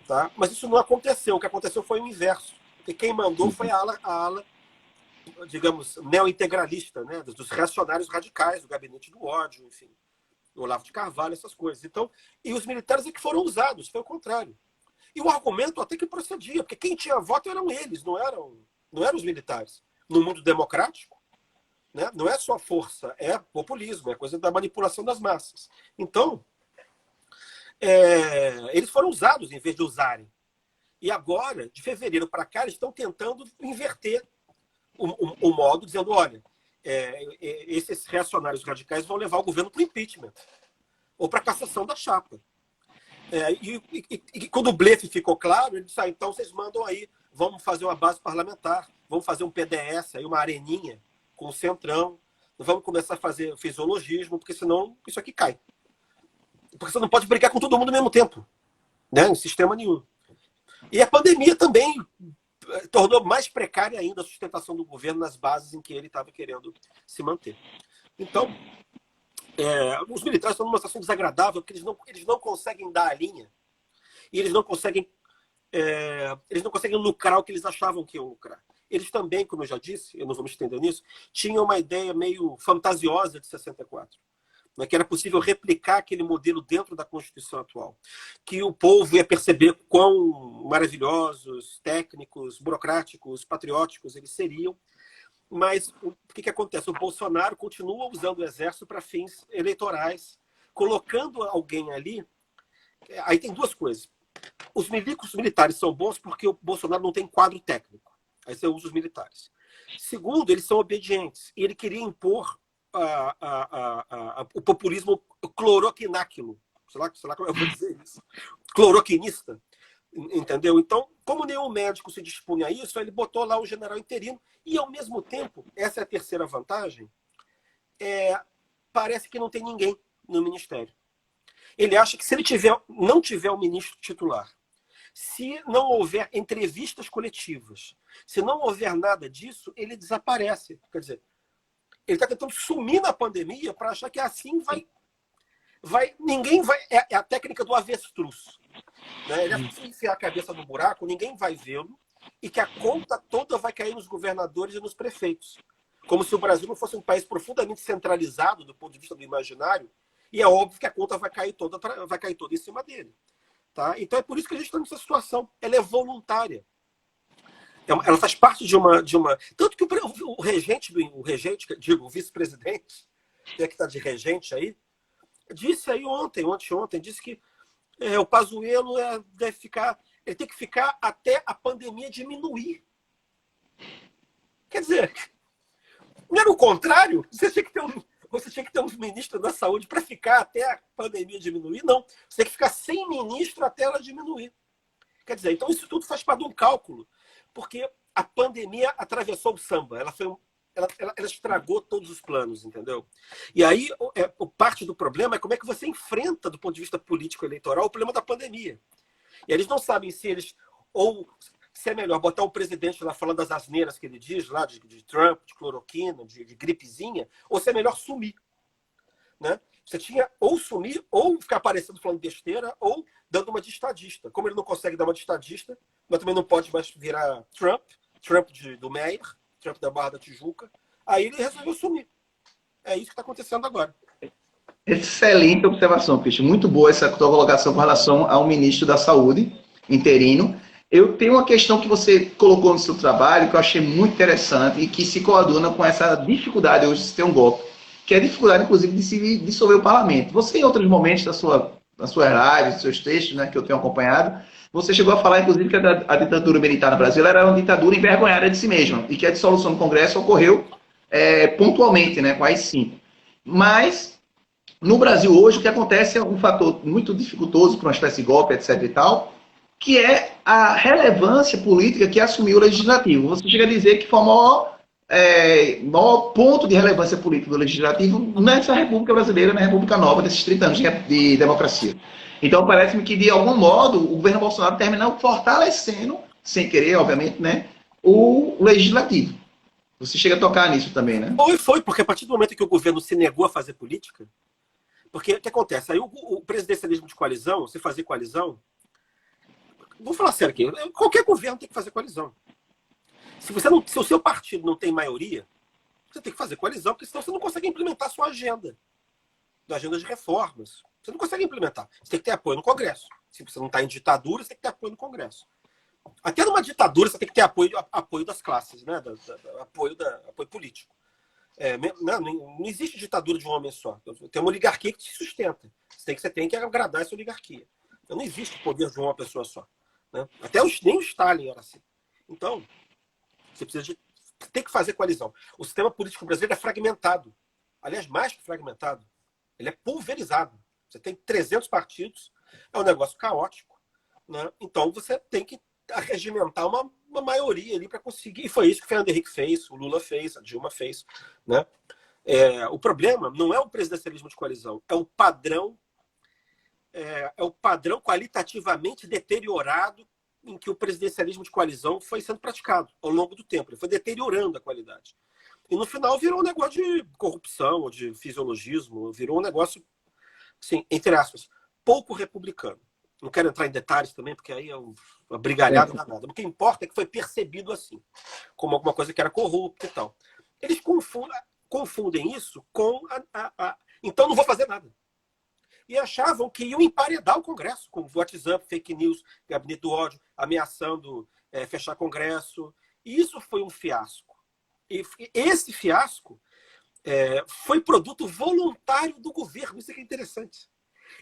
Tá? Mas isso não aconteceu. O que aconteceu foi o inverso. Porque quem mandou foi a ala digamos, neo-integralista, né? Dos reacionários radicais, do gabinete do ódio, enfim. Do Olavo de Carvalho, essas coisas. Então, e os militares é que foram usados, foi o contrário. E o argumento até que procedia, porque quem tinha voto eram eles, não eram os militares. No mundo democrático, né? Não é só força, é populismo, é coisa da manipulação das massas. Então, eles foram usados em vez de usarem. E agora, de fevereiro para cá, eles estão tentando inverter o modo, dizendo, olha, esses reacionários radicais vão levar o governo para o impeachment ou para a cassação da chapa. E quando o blefe ficou claro, ele disse, então vocês mandam aí, vamos fazer uma base parlamentar, vamos fazer um PDS, aí uma areninha com o centrão, vamos começar a fazer fisiologismo, porque senão isso aqui cai. Porque você não pode brigar com todo mundo ao mesmo tempo, né? Em sistema nenhum. E a pandemia também tornou mais precária ainda a sustentação do governo nas bases em que ele estava querendo se manter. Então, os militares estão numa situação desagradável porque eles não conseguem dar a linha e eles não conseguem lucrar o que eles achavam que iam lucrar. Eles também, como eu já disse, eu não vou me estender nisso, tinham uma ideia meio fantasiosa de 64. Né, que era possível replicar aquele modelo dentro da Constituição atual. Que o povo ia perceber quão maravilhosos, técnicos, burocráticos, patrióticos eles seriam. Mas o que acontece? O Bolsonaro continua usando o Exército para fins eleitorais, colocando alguém ali. Aí tem duas coisas. Os militares são bons porque o Bolsonaro não tem quadro técnico. Aí você usa os militares. Segundo, eles são obedientes. E ele queria impor o populismo cloroquináquilo. Sei lá como eu vou dizer isso. Cloroquinista. Entendeu? Então, como nenhum médico se dispunha a isso, ele botou lá o general interino. E, ao mesmo tempo, essa é a terceira vantagem, parece que não tem ninguém no ministério. Ele acha que se ele não tiver um ministro titular, se não houver entrevistas coletivas, se não houver nada disso, ele desaparece. Quer dizer, ele está tentando sumir na pandemia para achar que assim ninguém vai. É a técnica do avestruz. Né? Ele acha que se enfiar a cabeça no buraco, ninguém vai vê-lo e que a conta toda vai cair nos governadores e nos prefeitos. Como se o Brasil não fosse um país profundamente centralizado do ponto de vista do imaginário, e é óbvio que a conta vai cair toda em cima dele. Tá? Então é por isso que a gente está nessa situação. Ela é voluntária. Ela faz parte de uma. Tanto que o regente, digo, o vice-presidente, que está de regente aí, disse aí ontem, disse que o Pazuello ele tem que ficar até a pandemia diminuir. Quer dizer, não era o contrário? Você tinha que ter um ministro da saúde para ficar até a pandemia diminuir? Não. Você tem que ficar sem ministro até ela diminuir. Quer dizer, então isso tudo faz parte de um cálculo, porque a pandemia atravessou o samba. Ela estragou todos os planos, entendeu? E aí, parte do problema é como é que você enfrenta, do ponto de vista político-eleitoral, o problema da pandemia. E eles não sabem se é melhor botar um presidente lá falando das asneiras que ele diz, lá de Trump, de cloroquina, de gripezinha, ou se é melhor sumir. Né? Você tinha ou sumir, ou ficar aparecendo falando besteira, ou dando uma de estadista. Como ele não consegue dar uma de estadista, mas também não pode mais virar Trump do Meyer, Trump da Barra da Tijuca, aí ele resolveu sumir. É isso que está acontecendo agora.
Excelente observação, Cristian. Muito boa essa tua colocação com relação ao ministro da Saúde interino. Eu tenho uma questão que você colocou no seu trabalho que eu achei muito interessante e que se coaduna com essa dificuldade hoje de se ter um golpe, que é a dificuldade, inclusive, de se dissolver o parlamento. Você, em outros momentos das suas lives, dos seus textos, né, que eu tenho acompanhado, você chegou a falar, inclusive, que a ditadura militar no Brasil era uma ditadura envergonhada de si mesma e que a dissolução do Congresso ocorreu pontualmente, né, com as 5. Mas, no Brasil hoje, o que acontece é um fator muito dificultoso para uma espécie de golpe, etc. e tal, que é a relevância política que assumiu o legislativo. Você chega a dizer que foi o maior ponto de relevância política do legislativo nessa República Brasileira, na República Nova, desses 30 anos de democracia. Então, parece-me que, de algum modo, o governo Bolsonaro terminou fortalecendo, sem querer, obviamente, né, o legislativo. Você chega a tocar nisso também, né?
Foi, porque a partir do momento que o governo se negou a fazer política, porque o que acontece? Aí o presidencialismo de coalizão, você fazer coalizão, vou falar sério aqui, qualquer governo tem que fazer coalizão. Se o seu partido não tem maioria, você tem que fazer coalizão, porque senão você não consegue implementar a sua agenda de reformas. Você não consegue implementar. Você tem que ter apoio no Congresso. Se você não está em ditadura, você tem que ter apoio no Congresso. Até numa ditadura, você tem que ter apoio das classes, né? Apoio político. Não existe ditadura de um homem só. Tem uma oligarquia que te sustenta. Você tem que agradar essa oligarquia. Então, não existe poder de uma pessoa só. Né? Nem o Stalin era assim. Então, você tem que fazer coalizão. O sistema político brasileiro é fragmentado. Aliás, mais que fragmentado. Ele é pulverizado. Você tem 300 partidos, é um negócio caótico. Né? Então, você tem que regimentar uma maioria ali para conseguir. E foi isso que o Fernando Henrique fez, o Lula fez, a Dilma fez. Né? O problema não é o presidencialismo de coalizão, é o padrão qualitativamente deteriorado em que o presidencialismo de coalizão foi sendo praticado ao longo do tempo. Ele foi deteriorando a qualidade. E no final virou um negócio de corrupção, ou de fisiologismo, virou um negócio, assim, entre aspas, pouco republicano. Não quero entrar em detalhes também, porque aí é uma brigalhada danada. O que importa é que foi percebido assim, como alguma coisa que era corrupta e tal. Eles confundem isso com então não vou fazer nada. E achavam que iam emparedar o Congresso, com WhatsApp, fake news, gabinete do ódio, ameaçando fechar Congresso. E isso foi um fiasco. E esse fiasco foi produto voluntário do governo. Isso é que é interessante.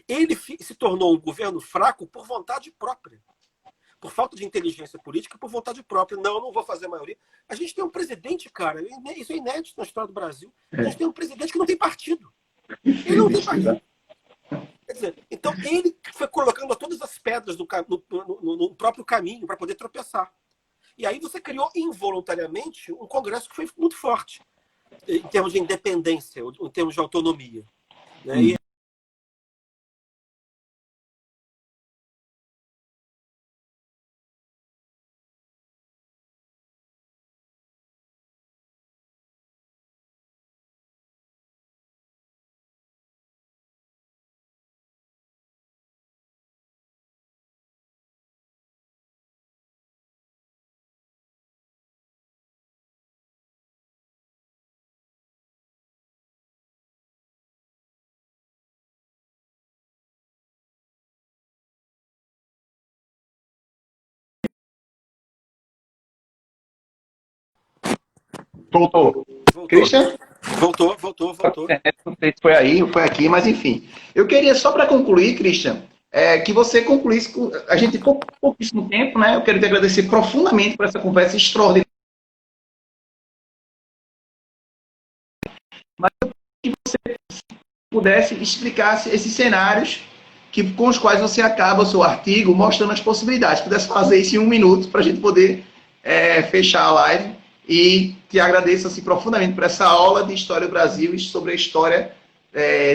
Ele se tornou um governo fraco por vontade própria. Por falta de inteligência política, por vontade própria. Não vou fazer maioria. A gente tem um presidente, cara, isso é inédito na história do Brasil. A gente tem um presidente que não tem partido. Ele não tem partido. Quer dizer, então ele foi colocando todas as pedras no próprio caminho para poder tropeçar. E aí você criou involuntariamente um Congresso que foi muito forte em termos de independência, em termos de autonomia. Né?
Voltou.
Voltou.
Christian?
Voltou.
Não sei se foi aí ou foi aqui, mas enfim. Eu queria, só para concluir, Christian, que você concluísse. A gente ficou pouquíssimo tempo, né? Eu quero te agradecer profundamente por essa conversa extraordinária. Mas eu queria que você pudesse explicar esses cenários com os quais você acaba o seu artigo, mostrando as possibilidades. Pudesse fazer isso em 1 minuto para a gente poder fechar a live. E te agradeço assim, profundamente por essa aula de História do Brasil e sobre a história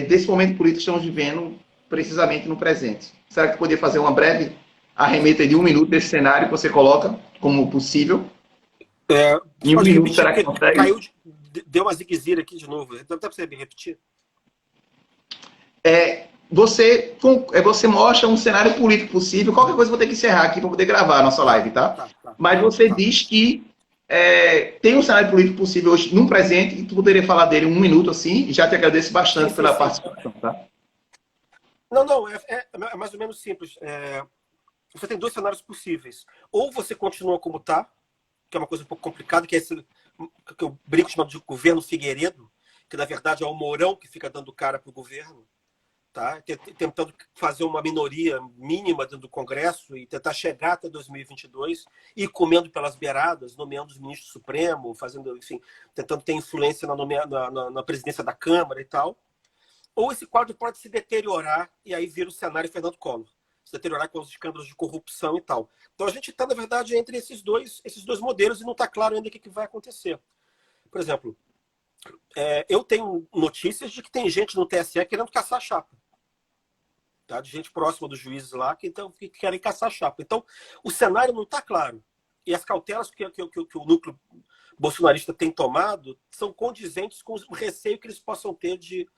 desse momento político que estamos vivendo precisamente no presente. Será que poderia fazer uma breve arremeta de 1 minuto desse cenário que você coloca como possível? Em 1 minuto, será que consegue?
Deu uma zigue-zague aqui de novo. Dá para você repetir?
Você mostra um cenário político possível. Qualquer coisa eu vou ter que encerrar aqui para poder gravar a nossa live, tá? Mas você diz que tem um cenário político possível hoje, no presente, e tu poderia falar dele em 1 minuto, assim, e já te agradeço bastante pela participação, tá?
Não, é mais ou menos simples. Você tem 2 cenários possíveis. Ou você continua como está, que é uma coisa um pouco complicada, que é esse que eu brinco chamado de governo Figueiredo, que na verdade é o Mourão que fica dando cara para o governo, tá? Tentando fazer uma minoria mínima dentro do Congresso e tentar chegar até 2022 e comendo pelas beiradas, nomeando os ministros supremos, fazendo, enfim, tentando ter influência na presidência da Câmara e tal. Ou esse quadro pode se deteriorar e aí vira o cenário Fernando Collor. Se deteriorar com os escândalos de corrupção e tal. Então a gente está, na verdade, entre esses dois modelos e não está claro ainda o que vai acontecer. Por exemplo, eu tenho notícias de que tem gente no TSE querendo caçar a chapa. Tá? De gente próxima dos juízes lá que querem caçar a chapa. Então, o cenário não está claro. E as cautelas que o núcleo bolsonarista tem tomado são condizentes com o receio que eles possam ter de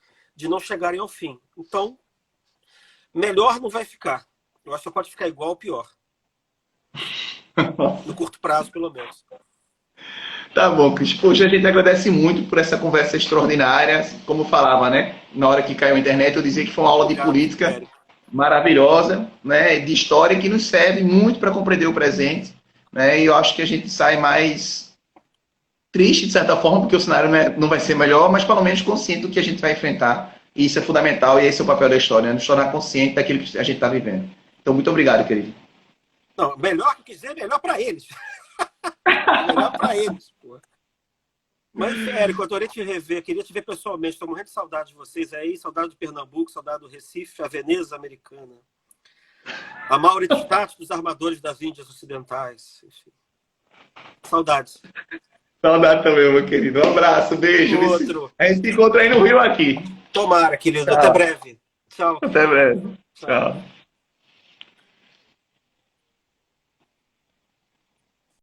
não chegarem ao fim. Então, melhor não vai ficar. Eu acho que pode ficar igual ou pior. No curto prazo, pelo menos.
Tá bom, Cris. Poxa, a gente agradece muito por essa conversa extraordinária. Como eu falava, né? Na hora que caiu a internet, eu dizia que foi uma aula de política maravilhosa, né? De história que nos serve muito para compreender o presente. Né? E eu acho que a gente sai mais triste, de certa forma, porque o cenário não vai ser melhor, mas pelo menos consciente do que a gente vai enfrentar. E isso é fundamental, e esse é o papel da história, né? Nos tornar consciente daquilo que a gente está vivendo. Então, muito obrigado, querido.
Não, melhor que quiser, melhor para eles. Melhor para eles, pô. Mas, Érico, eu adorei te rever, queria te ver pessoalmente, estou morrendo de saudade de vocês aí, saudade do Pernambuco, saudade do Recife, a Veneza americana, a Mauritius dos armadores das Índias Ocidentais, enfim. Saudades.
Saudade também, meu querido. Um abraço, beijo.
Outro.
A gente se encontra aí no Rio aqui.
Tomara, querido.
Tchau.
Até breve. Tchau.
Até breve. Tchau.